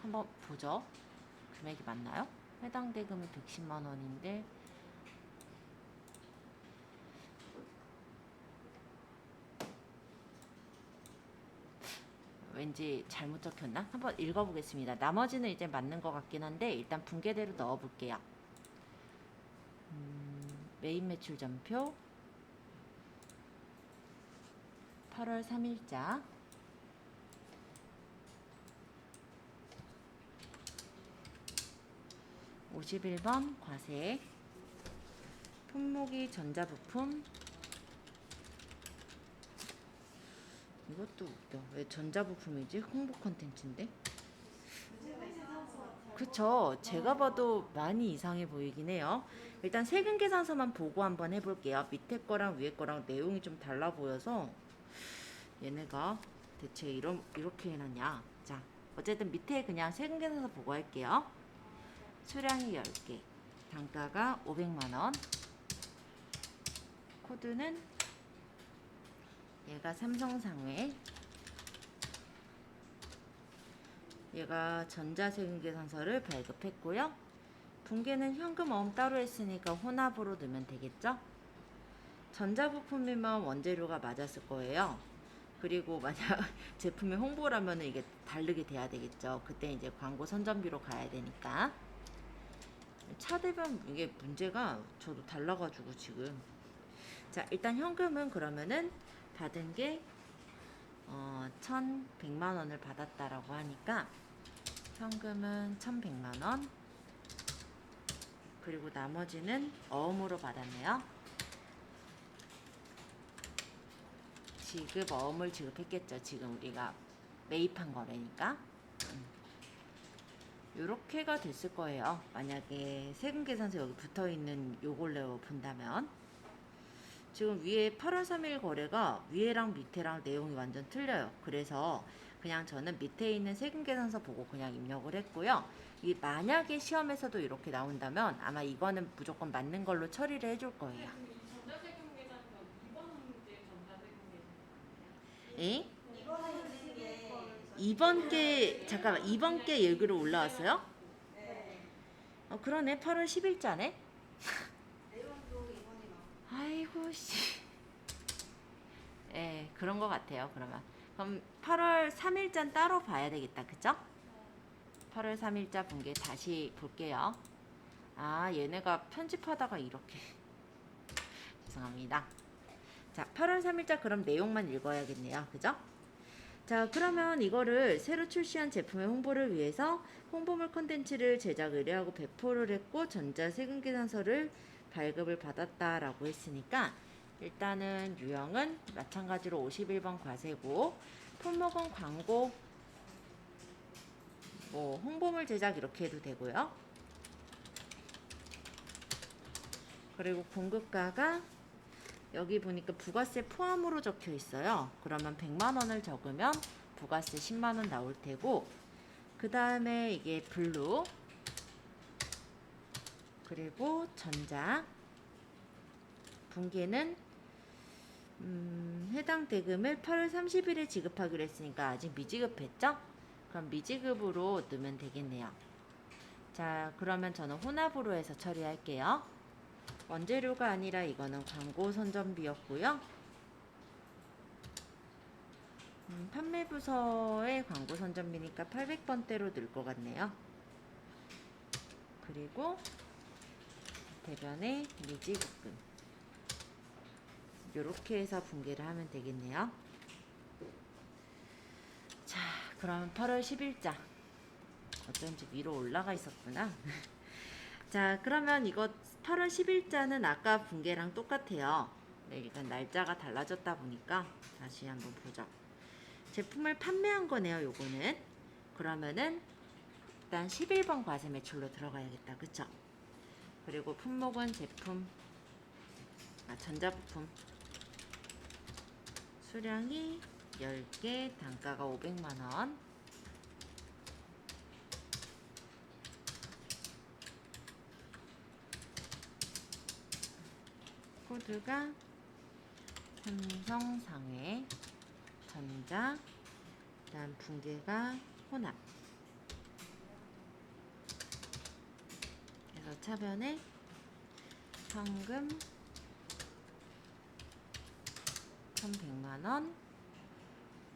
한번 보죠. 금액이 맞나요? 해당 대금이 110만 원인데 왠지 잘못 적혔나? 한번 읽어보겠습니다. 나머지는 이제 맞는 것 같긴 한데 일단 분계대로 넣어볼게요. 메인 매출 전표 8월 3일자 51번 과세, 품목이 전자부품. 이것도 웃겨. 왜 전자부품이지? 홍보 콘텐츠인데? 그쵸. 제가 봐도 많이 이상해 보이긴 해요. 일단 세금계산서만 보고 한번 해볼게요. 밑에 거랑 위에 거랑 내용이 좀 달라 보여서 얘네가 대체 이렇게 해놨냐. 자, 어쨌든 밑에 그냥 세금계산서 보고 할게요. 수량이 10개, 단가가 500만원, 코드는 얘가 삼성상회, 얘가 전자세금계산서를 발급했고요. 분계는 현금 어음 따로 했으니까 혼합으로 넣으면 되겠죠? 전자부품이면 원재료가 맞았을 거예요. 그리고 만약 제품의 홍보라면 이게 다르게 돼야 되겠죠. 그때 이제 광고 선전비로 가야 되니까. 차대변 이게 문제가 저도 달라가지고 지금. 자, 일단 현금은 그러면은 받은 게 1,100만 원을 받았다라고 하니까 현금은 1,100만 원, 그리고 나머지는 어음으로 받았네요. 지급어음을 지급했겠죠. 지금 우리가 매입한 거래니까. 요렇게가 됐을 거예요. 만약에 세금계산서 여기 붙어있는 요걸로 본다면. 지금 위에 8월 3일 거래가 위에랑 밑에랑 내용이 완전 틀려요. 그래서 그냥 저는 밑에 있는 세금계산서 보고 그냥 입력을 했고요. 이 만약에 시험에서도 이렇게 나온다면 아마 이거는 무조건 맞는 걸로 처리를 해줄 거예요. 전자세금 계산서 2번 문제 전자세금 계산서 에? 이번에 있는 게 이번 게 잠깐만, 이번 게 여기로 올라왔어요? 네. 그러네. 8월 10일자네. 내용도 이번이 막 아이고 씨. 예, 그런 것 같아요. 그럼 8월 3일자 따로 봐야 되겠다. 그죠? 8월 3일자 분계 다시 볼게요. 아, 얘네가 편집하다가 이렇게. 죄송합니다. 자, 8월 3일자 그럼 내용만 읽어야겠네요. 그죠? 자, 그러면 이거를 새로 출시한 제품의 홍보를 위해서 홍보물 콘텐츠를 제작 의뢰하고 배포를 했고 전자세금계산서를 발급을 받았다라고 했으니까 일단은 유형은 마찬가지로 51번 과세고 품목은 광고 뭐 홍보물 제작 이렇게 해도 되고요. 그리고 공급가가 여기 보니까 부가세 포함으로 적혀 있어요. 그러면 100만 원을 적으면 부가세 10만 원 나올 테고, 그 다음에 이게 블루, 그리고 전자, 분계는 해당 대금을 8월 30일에 지급하기로 했으니까 아직 미지급했죠? 그럼 미지급으로 넣으면 되겠네요. 자, 그러면 저는 혼합으로 해서 처리할게요. 원재료가 아니라 이거는 광고 선전비였고요. 판매부서의 광고 선전비니까 800번대로 넣을 것 같네요. 그리고 대변의 미지급금. 요렇게 해서 분계를 하면 되겠네요. 자, 그럼 8월 10일자. 어쩐지 위로 올라가 있었구나. 자, 그러면 이거 8월 10일자는 아까 분계랑 똑같아요. 네, 일단 날짜가 달라졌다 보니까 다시 한번 보죠. 제품을 판매한 거네요, 요거는. 그러면은 일단 11번 과세 매출로 들어가야겠다. 그쵸? 그리고 품목은 제품, 전자부품. 수량이 10개, 단가가 500만원. 코드가 삼성, 상해, 전자, 그다음 분계가 혼합. 그래서 차변에 현금 1,100만원,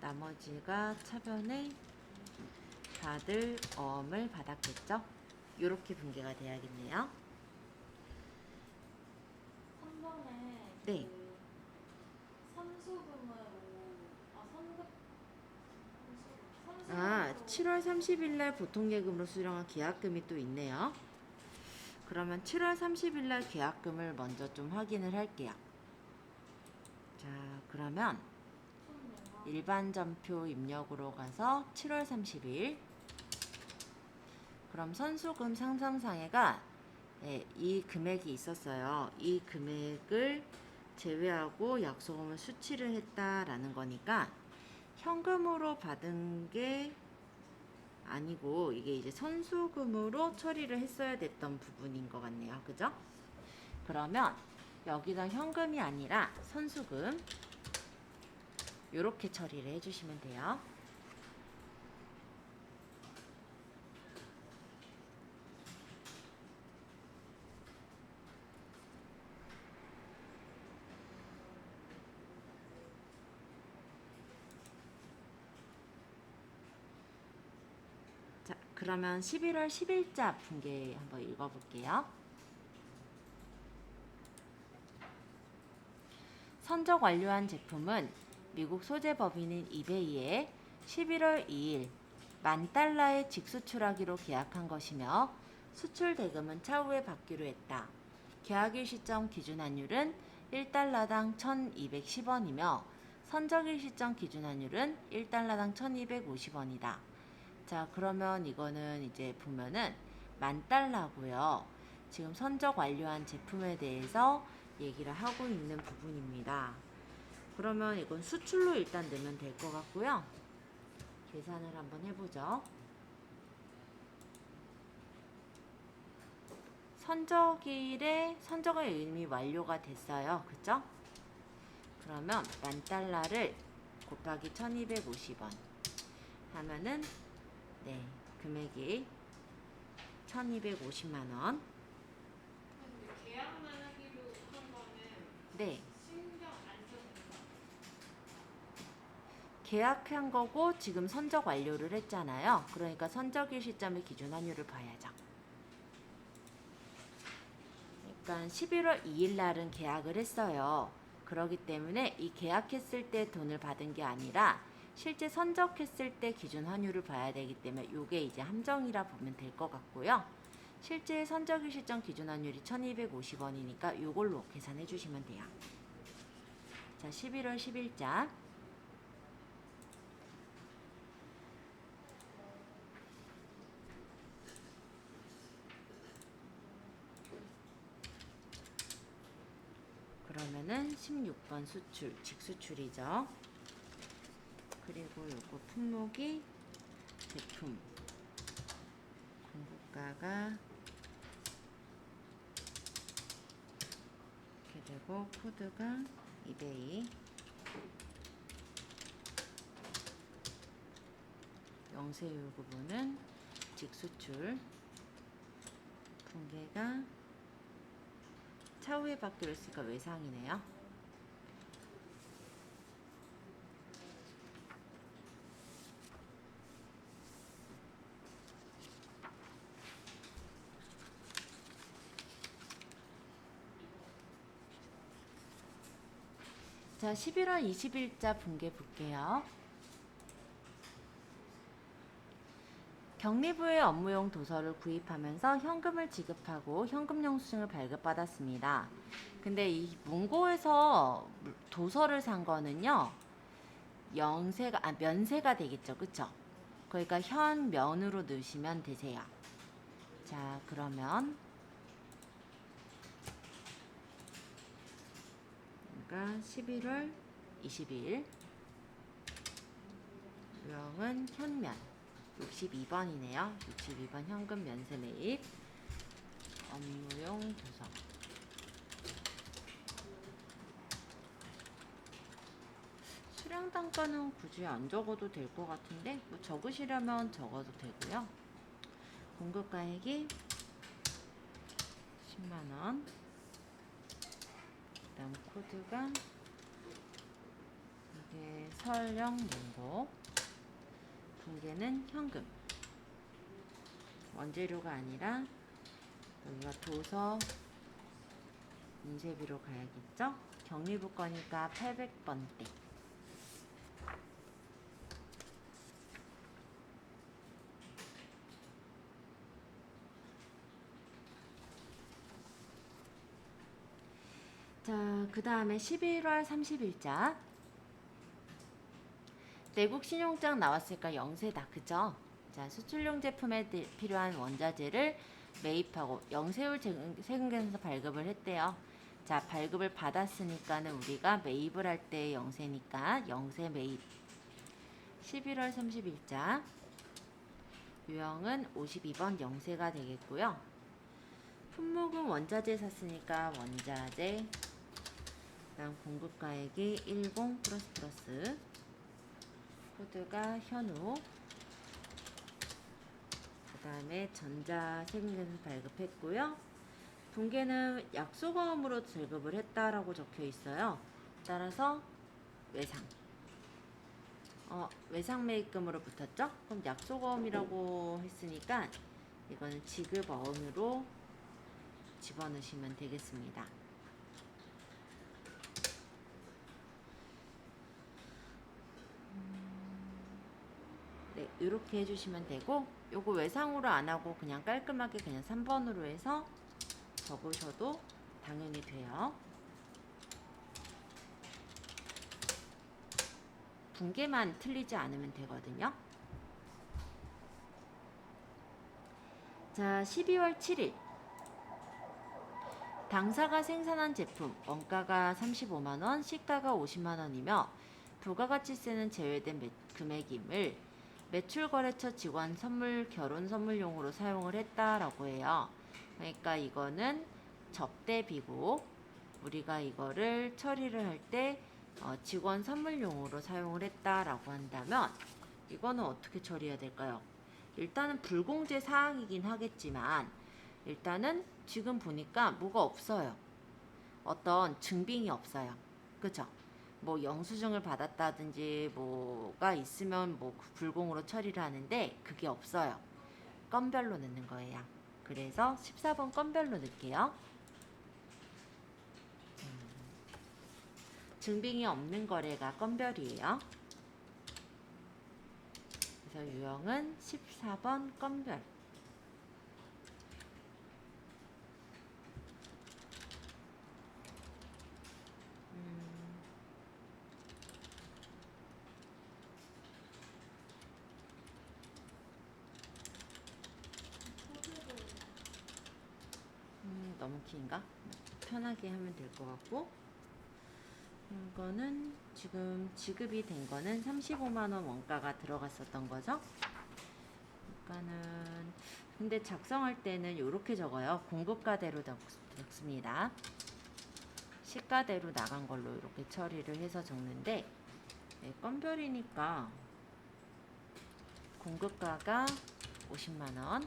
나머지가 차변에 받을 어음을 받았겠죠? 요렇게 분계가 돼야겠네요. 3번에 네. 선수금으로 선급 아, 7월 30일 날 보통예금으로 수령한 계약금이 또 있네요. 그러면 7월 30일 날 계약금을 먼저 좀 확인을 할게요. 자, 그러면 일반 전표 입력으로 가서 7월 30일. 그럼 선수금 상상상해가 이 금액이 있었어요. 이 금액을 제외하고 약소금을 수취를 했다라는 거니까 현금으로 받은 게 아니고 이게 이제 선수금으로 처리를 했어야 됐던 부분인 것 같네요. 그죠? 그러면 여기다 현금이 아니라 선수금 요렇게 처리를 해주시면 돼요. 자, 그러면 11월 10일자 분계 한번 읽어볼게요. 선적 완료한 제품은 미국 소재 법인인 이베이에 11월 2일 $10,000에 직수출하기로 계약한 것이며 수출 대금은 차후에 받기로 했다. 계약일 시점 기준 환율은 $1당 1,210원이며 선적일 시점 기준 환율은 1달러당 1250원이다. 자, 그러면 이거는 이제 보면은 10,000달러고요. 지금 선적 완료한 제품에 대해서 얘기를 하고 있는 부분입니다. 그러면 이건 수출로 일단 넣으면 될 것 같고요. 계산을 한번 해보죠. 선적의 이미 완료가 됐어요. 그죠? 그러면 10,000달러를 곱하기 1250원 하면은 네, 금액이 1250만원. 근데 계약만 하기로 한 거는 네, 신경 안 써도 된다. 계약한 거고 지금 선적 완료를 했잖아요. 그러니까 선적일 시점의 기준 환율을 봐야죠. 그러니까 11월 2일 날은 계약을 했어요. 그렇기 때문에 이 계약했을 때 돈을 받은 게 아니라 실제 선적했을 때 기준 환율을 봐야 되기 때문에 이게 이제 함정이라 보면 될 것 같고요. 실제 선적일 시점 기준 환율이 1250원이니까 이걸로 계산해 주시면 돼요. 자, 11월 10일자. 그러면은 16번 수출, 직수출이죠. 그리고 요거 품목이 제품, 공급가가 이렇게 되고 코드가 2대2, 영세요구부는 직수출, 분계가 차후에 받기로 했으니까 외상이네요. 자, 11월 20일자 분계 볼게요. 격리부의 업무용 도서를 구입하면서 현금을 지급하고 현금 영수증을 발급받았습니다. 근데 이 문고에서 도서를 산 거는요, 면세가 되겠죠. 그쵸? 그러니까 현면으로 넣으시면 되세요. 자, 그러면 그러니까 11월 20일 유형은 현면 62번이네요. 62번 현금 면세 매입 업무용 도서. 수량 단가는 굳이 안 적어도 될 것 같은데 뭐 적으시려면 적어도 되고요. 공급가액이 10만원. 그 다음 코드가 이게 설령 문고, 분계는 현금, 원재료가 아니라 여기가 도서 인쇄비로 가야겠죠? 격리부 거니까 800번대. 자, 그 다음에 11월 30일자. 내국 신용장 나왔으니까 영세다. 그죠? 자, 수출용 제품에 필요한 원자재를 매입하고 영세율 세금계산서 발급을 했대요. 자, 발급을 받았으니까는 우리가 매입을 할 때 영세니까 영세 매입. 11월 30일자. 유형은 52번 영세가 되겠고요. 품목은 원자재 샀으니까 원자재. 다음 공급가액이 10 플러스 코드가 현우. 그 다음에 전자세금계산서 발급했고요. 분계는 약소과금으로 지급을 했다라고 적혀 있어요. 따라서 외상. 외상 매입금으로 붙었죠? 그럼 약소과금이라고 했으니까 이거는 지급어음으로 집어넣으시면 되겠습니다. 네, 이렇게 해주시면 되고, 요거 외상으로 안 하고 그냥 깔끔하게 그냥 3번으로 해서 적으셔도 당연히 돼요. 분계만 틀리지 않으면 되거든요. 자, 12월 7일 당사가 생산한 제품 원가가 35만원, 시가가 50만원이며 부가가치세는 제외된 금액임을 매출거래처 직원 선물 결혼 선물용으로 사용을 했다라고 해요. 그러니까 이거는 접대비고 우리가 이거를 처리를 할 때 직원 선물용으로 사용을 했다라고 한다면 이거는 어떻게 처리해야 될까요? 일단은 불공제 사항이긴 하겠지만 일단은 지금 보니까 뭐가 없어요. 어떤 증빙이 없어요. 그죠? 뭐 영수증을 받았다든지 뭐가 있으면 뭐 불공으로 처리를 하는데 그게 없어요. 건별로 넣는 거예요. 그래서 14번 건별로 넣을게요. 증빙이 없는 거래가 건별이에요. 그래서 유형은 14번 건별. 너무 긴가? 편하게 하면 될 것 같고 이거는 지금 지급이 된 거는 35만원 원가가 들어갔었던 거죠. 그러니까는 근데 작성할 때는 이렇게 적어요. 공급가대로 적습니다. 시가대로 나간 걸로 이렇게 처리를 해서 적는데 네, 건별이니까 공급가가 50만원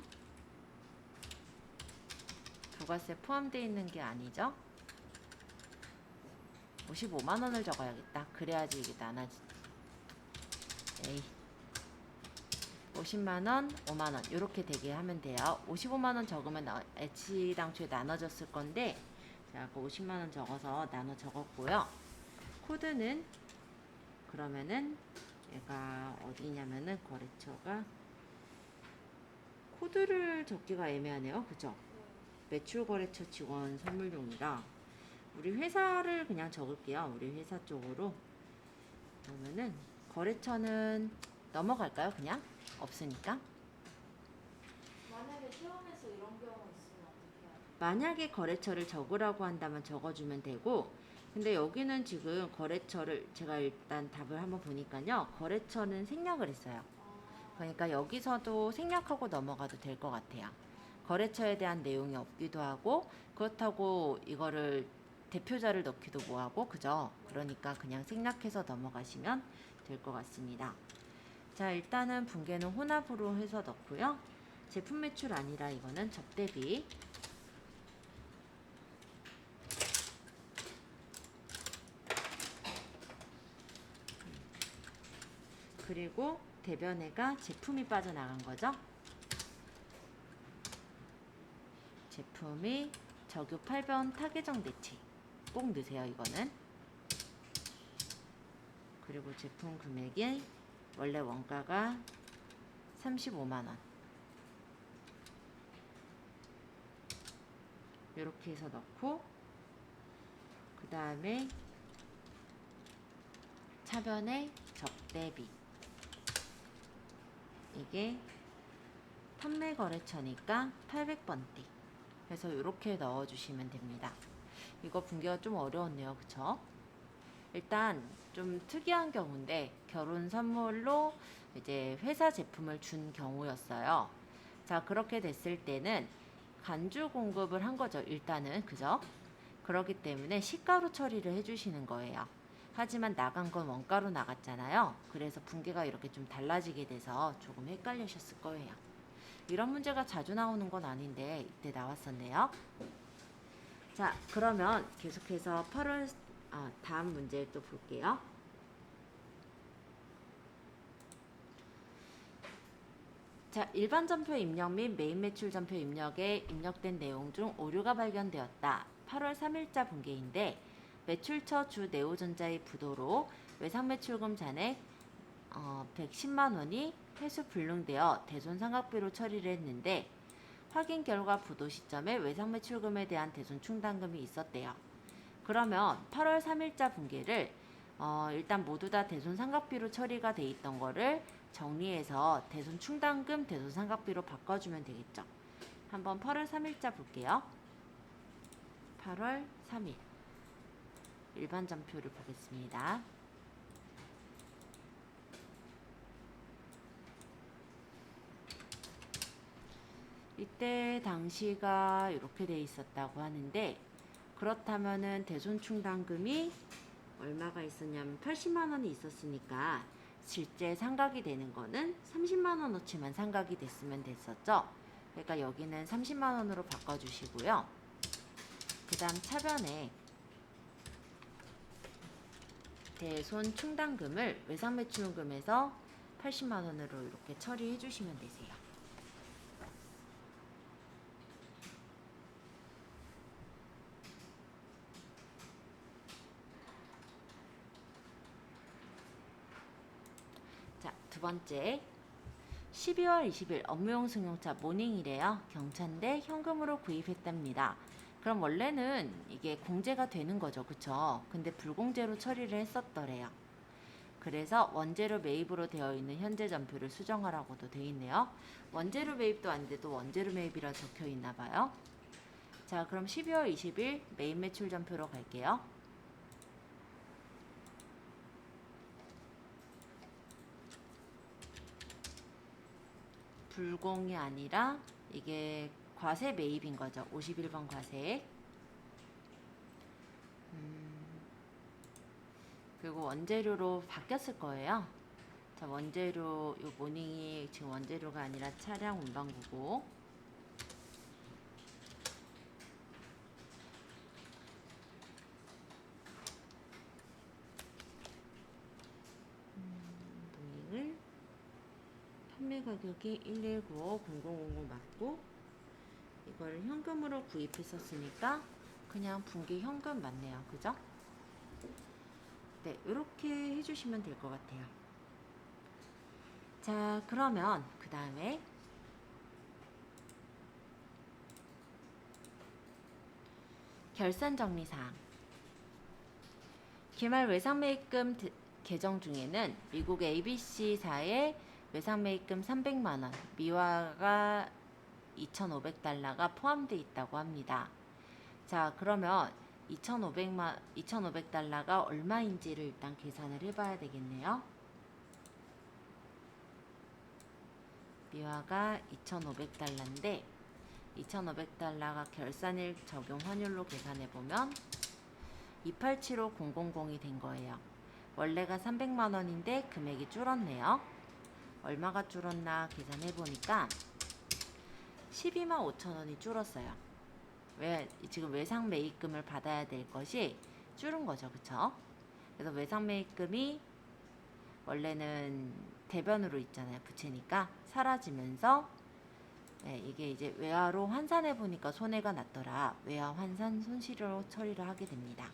부가세 포함되어 있는 게 아니죠. 55만원을 적어야겠다. 그래야지 이게 나눠지. 에이. 50만원, 5만원 이렇게 되게 하면 돼요. 55만원 적으면 애치당초에 나눠졌을 건데 제가 아까 50만원 적어서 나눠 적었고요. 코드는 그러면은 얘가 어디냐면은 거래처가 코드를 적기가 애매하네요. 그죠? 매출거래처 직원 선물용이라 우리 회사를 그냥 적을게요. 우리 회사 쪽으로. 그러면은 거래처는 넘어갈까요? 그냥? 없으니까. 만약에 시험에서 이런 경우 있으면 어떻게 해요? 만약에 거래처를 적으라고 한다면 적어주면 되고 근데 여기는 지금 거래처를 제가 일단 답을 한번 보니까요. 거래처는 생략을 했어요. 그러니까 여기서도 생략하고 넘어가도 될 것 같아요. 거래처에 대한 내용이 없기도 하고 그렇다고 이거를 대표자를 넣기도 뭐하고 그죠? 그러니까 그냥 생략해서 넘어가시면 될 것 같습니다. 자, 일단은 분계는 혼합으로 해서 넣고요. 제품 매출 아니라 이거는 접대비. 그리고 대변에가 제품이 빠져나간 거죠. 제품이 적유 8번 타계정 대체 꼭 넣으세요. 이거는. 그리고 제품 금액이 원래 원가가 35만원 이렇게 해서 넣고 그 다음에 차변에 접대비 이게 판매 거래처니까 800번대 그래서 이렇게 넣어주시면 됩니다. 이거 분계가 좀 어려웠네요. 그쵸? 일단 좀 특이한 경우인데 결혼 선물로 이제 회사 제품을 준 경우였어요. 자, 그렇게 됐을 때는 간주 공급을 한 거죠. 일단은 그죠? 그렇기 때문에 시가로 처리를 해주시는 거예요. 하지만 나간 건 원가로 나갔잖아요. 그래서 분계가 이렇게 좀 달라지게 돼서 조금 헷갈리셨을 거예요. 이런 문제가 자주 나오는 건 아닌데 이때 나왔었네요. 자, 그러면 계속해서 8월 다음 문제를 또 볼게요. 자, 일반 전표 입력 및 메인 매출 전표 입력에 입력된 내용 중 오류가 발견되었다. 8월 3일자 분계인데 매출처 주 네오전자의 부도로 외상 매출금 잔액 110만 원이 회수 불능되어 대손상각비로 처리를 했는데 확인 결과 부도 시점에 외상 매출금에 대한 대손 충당금이 있었대요. 그러면 8월 3일자 분계를 일단 모두 다 대손 상각비로 처리가 돼 있던 거를 정리해서 대손 충당금, 대손 상각비로 바꿔주면 되겠죠. 한번 8월 3일자 볼게요. 8월 3일 일반 전표를 보겠습니다. 이때 당시가 이렇게 돼 있었다고 하는데, 그렇다면은 대손 충당금이 얼마가 있었냐면 80만 원이 있었으니까 실제 상각이 되는 거는 30만 원어치만 상각이 됐으면 됐었죠. 그러니까 여기는 30만 원으로 바꿔주시고요. 그 다음 차변에 대손 충당금을 외상매출금에서 80만 원으로 이렇게 처리해 주시면 되세요. 자, 두 번째 12월 20일 업무용 승용차 모닝이래요. 경차인데 현금으로 구입했답니다. 그럼 원래는 이게 공제가 되는 거죠. 그쵸? 근데 불공제로 처리를 했었더래요. 그래서 원재료 매입으로 되어 있는 현재 전표를 수정하라고도 되어 있네요. 원재료 매입도 아닌데도 원재료 매입이라 적혀 있나 봐요. 자, 그럼 12월 20일 매입 매출 전표로 갈게요. 불공이 아니라 이게 과세 매입인 거죠. 51번 과세. 그리고 원재료로 바뀌었을 거예요. 자, 원재료, 요 모닝이 지금 원재료가 아니라 차량 운반구고, 모닝을 판매 가격이 1195-0000 맞고, 이걸 현금으로 구입했었으니까 그냥 분기 현금 맞네요. 그죠? 네, 이렇게 해주시면 될 것 같아요. 자, 그러면 그 다음에 결산 정리사항. 기말 외상매입금 계정 중에는 미국 ABC사의 외상매입금 300만원, 미화가 2,500달러가 포함되어 있다고 합니다. 자, 그러면 2,500달러가 얼마인지를 일단 계산을 해봐야 되겠네요. 미화가 2,500달러인데 2,500달러가 결산일 적용 환율로 계산해보면 2875,000이 된 거예요. 원래가 300만 원인데 금액이 줄었네요. 얼마가 줄었나 계산해보니까 12만 5천 원이 줄었어요. 왜 지금 외상 매입금을 받아야 될 것이 줄은 거죠. 그쵸? 그래서 외상 매입금이 원래는 대변으로 있잖아요. 부채니까 사라지면서, 네, 이게 이제 외화로 환산해 보니까 손해가 났더라. 외화 환산 손실로 처리를 하게 됩니다.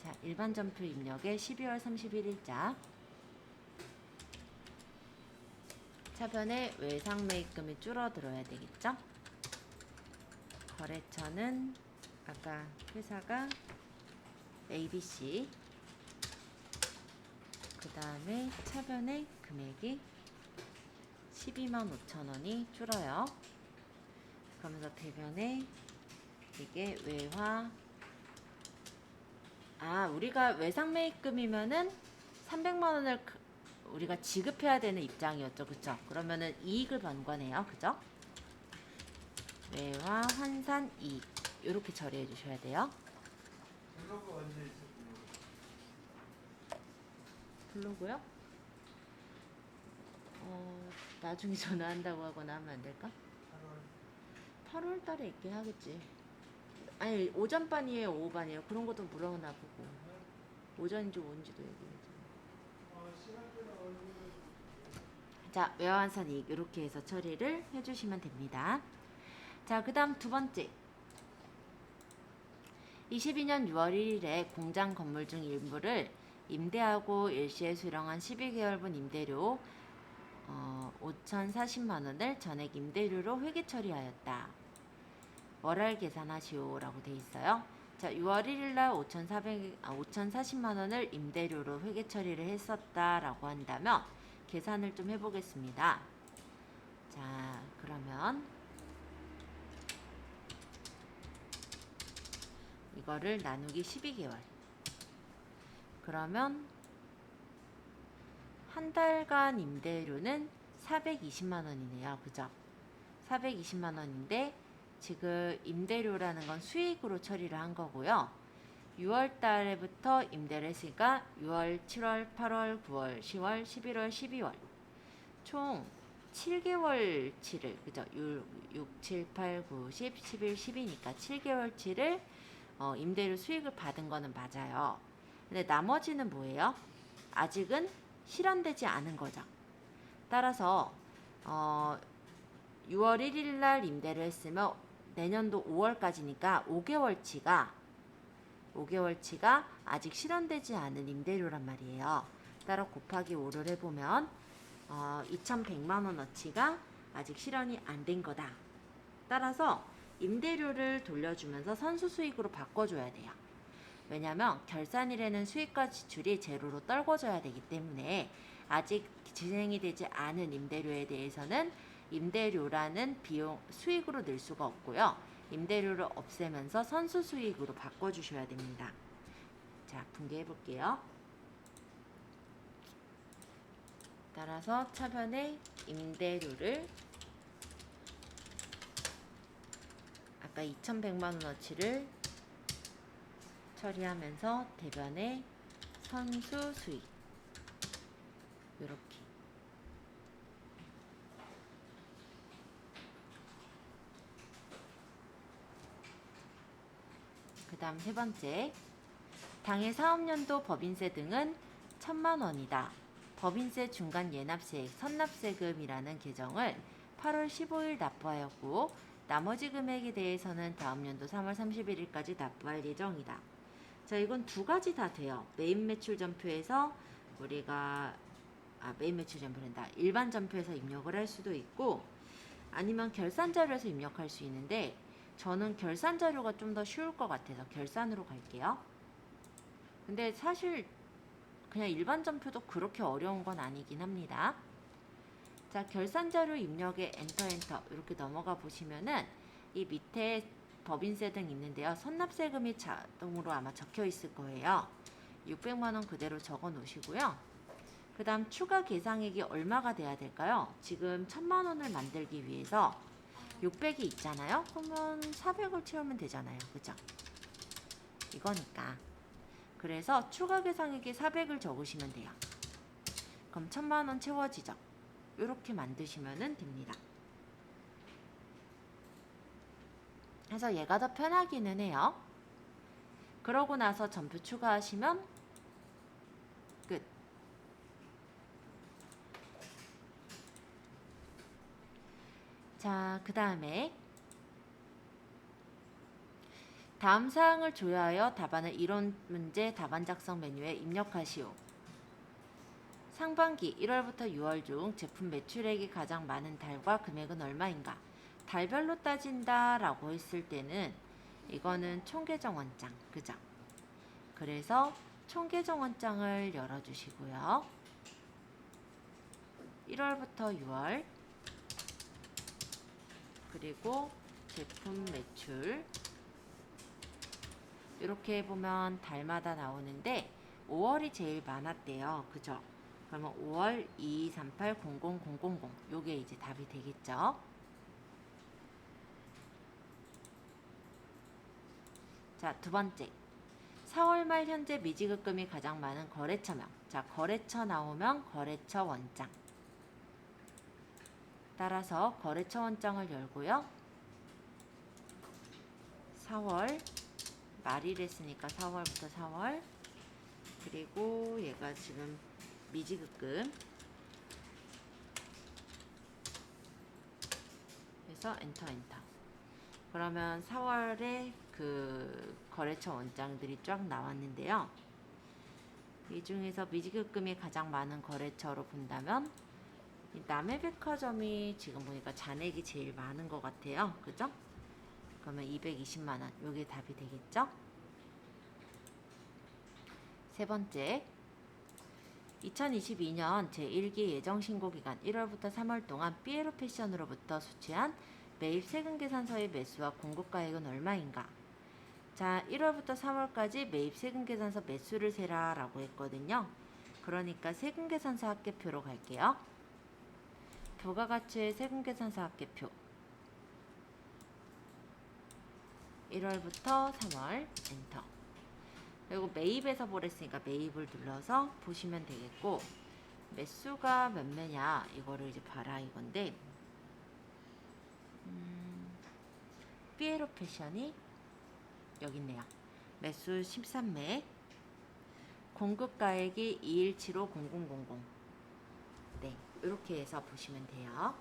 자, 일반 전표 입력에 12월 31일자 차변에 외상 매입금이 줄어들어야 되겠죠? 거래처는 아까 회사가 ABC, 그 다음에 차변의 금액이 12만 5천 원이 줄어요. 그러면서 대변에 이게 외화, 우리가 외상 매입금이면은 300만 원을 우리가 지급해야 되는 입장이었죠. 그쵸? 그러면은 이익을 번 거네요. 그죠? 외화 환산 이익 이렇게 처리해 주셔야 돼요. 블로그 언제 있었어요? 블로그요? 나중에 전화한다고 하거나 하면 안 될까? 8월 달에 있긴 하겠지. 아니, 오전반이에요, 오후반이에요? 그런 것도 물어나 보고. 오전인지 오후인지도 얘기해줘. 자, 외화환산 이익 이렇게 해서 처리를 해주시면 됩니다. 자, 그 다음 두 번째. 22년 6월 1일에 공장 건물 중 일부를 임대하고 일시에 수령한 12개월분 임대료 5,040만 원을 전액 임대료로 회계 처리하였다. 월할 계산하시오 라고 돼 있어요. 자, 6월 1일 날 5,040만 원을 임대료로 회계 처리를 했었다라고 한다면 계산을 좀 해보겠습니다. 자, 그러면 이거를 나누기 12개월. 그러면 한 달간 임대료는 420만 원이네요. 그죠? 420만 원인데 지금 임대료라는 건 수익으로 처리를 한 거고요. 6월 달에부터 임대를 했으니까 6월, 7월, 8월, 9월, 10월, 11월, 12월 총 7개월치를 그죠? 6, 7, 8, 9, 10, 11, 12니까 7개월치를 임대료 수익을 받은 거는 맞아요. 근데 나머지는 뭐예요? 아직은 실현되지 않은 거죠. 따라서 6월 1일 날 임대를 했으면 내년도 5월까지니까 5개월치가 아직 실현되지 않은 임대료란 말이에요. 따라 곱하기 5를 해보면 2,100만 원어치가 아직 실현이 안 된 거다. 따라서 임대료를 돌려주면서 선수 수익으로 바꿔줘야 돼요. 왜냐하면 결산일에는 수익과 지출이 제로로 떨궈져야 되기 때문에 아직 진행이 되지 않은 임대료에 대해서는 임대료라는 비용 수익으로 낼 수가 없고요. 임대료를 없애면서 선수 수익으로 바꿔주셔야 됩니다. 자, 분개해 볼게요. 따라서 차변에 임대료를 아까 2,100만 원어치를 처리하면서 대변에 선수 수익 이렇게 그 다음 세 번째 당해 사업연도 법인세 등은 1,000만 원이다. 법인세 중간 예납세액 선납세금이라는 계정을 8월 15일 납부하였고 나머지 금액에 대해서는 다음 연도 3월 31일까지 납부할 예정이다. 자, 이건 두 가지 다 돼요. 메인 매출 전표에서 우리가 메인 매출 전표란다. 일반 전표에서 입력을 할 수도 있고 아니면 결산 자료에서 입력할 수 있는데 저는 결산 자료가 좀 더 쉬울 것 같아서 결산으로 갈게요. 근데 사실 그냥 일반 전표도 그렇게 어려운 건 아니긴 합니다. 자, 결산 자료 입력에 엔터 이렇게 넘어가 보시면은 이 밑에 법인세 등 있는데요. 선납세금이 자동으로 아마 적혀 있을 거예요. 600만 원 그대로 적어 놓으시고요. 그 다음 추가 계상액이 얼마가 돼야 될까요? 지금 1,000만 원을 만들기 위해서 600이 있잖아요. 그러면 400을 채우면 되잖아요. 그죠? 이거니까. 그래서 추가 계상액이 400을 적으시면 돼요. 그럼 1,000만 원 채워지죠? 이렇게 만드시면 됩니다. 그래서 얘가 더 편하기는 해요. 그러고 나서 전표 추가하시면 끝. 자, 그 다음에 다음 사항을 조회하여 답안을 이론 문제 답안 작성 메뉴에 입력하시오. 상반기 1월부터 6월 중 제품 매출액이 가장 많은 달과 금액은 얼마인가? 달별로 따진다 라고 했을 때는 이거는 총계정원장, 그죠? 그래서 총계정원장을 열어주시고요. 1월부터 6월 그리고 제품 매출 이렇게 보면 달마다 나오는데 5월이 제일 많았대요. 그죠? 그러면 5월 2238 000000 요게 이제 답이 되겠죠. 자, 두 번째 4월 말 현재 미지급금이 가장 많은 거래처명. 자, 거래처 나오면 거래처 원장. 따라서 거래처 원장을 열고요. 4월 말이랬으니까 4월부터 4월 그리고 얘가 지금 미지급금 해서 엔터 그러면 4월에 그 거래처 원장들이 쫙 나왔는데요. 이 중에서 미지급금이 가장 많은 거래처로 본다면 남해백화점이 지금 보니까 잔액이 제일 많은 것 같아요. 그죠? 그러면 220만 원 요게 답이 되겠죠? 세 번째, 2022년 제1기 예정신고기간 1월부터 3월 동안 삐에로 패션으로부터 수취한 매입 세금 계산서의 매수와 공급가액은 얼마인가? 자, 1월부터 3월까지 매입 세금 계산서 매수를 세라 라고 했거든요. 그러니까 세금 계산서 합계표로 갈게요. 부가가치의 세금 계산서 합계표 1월부터 3월 엔터. 그리고 매입에서 보랬으니까 매입을 눌러서 보시면 되겠고, 매수가 몇 매냐 이거를 이제 봐라 이건데, 삐에로 패션이 여기 있네요. 매수 13매, 공급가액이 21750000. 네, 이렇게 해서 보시면 돼요.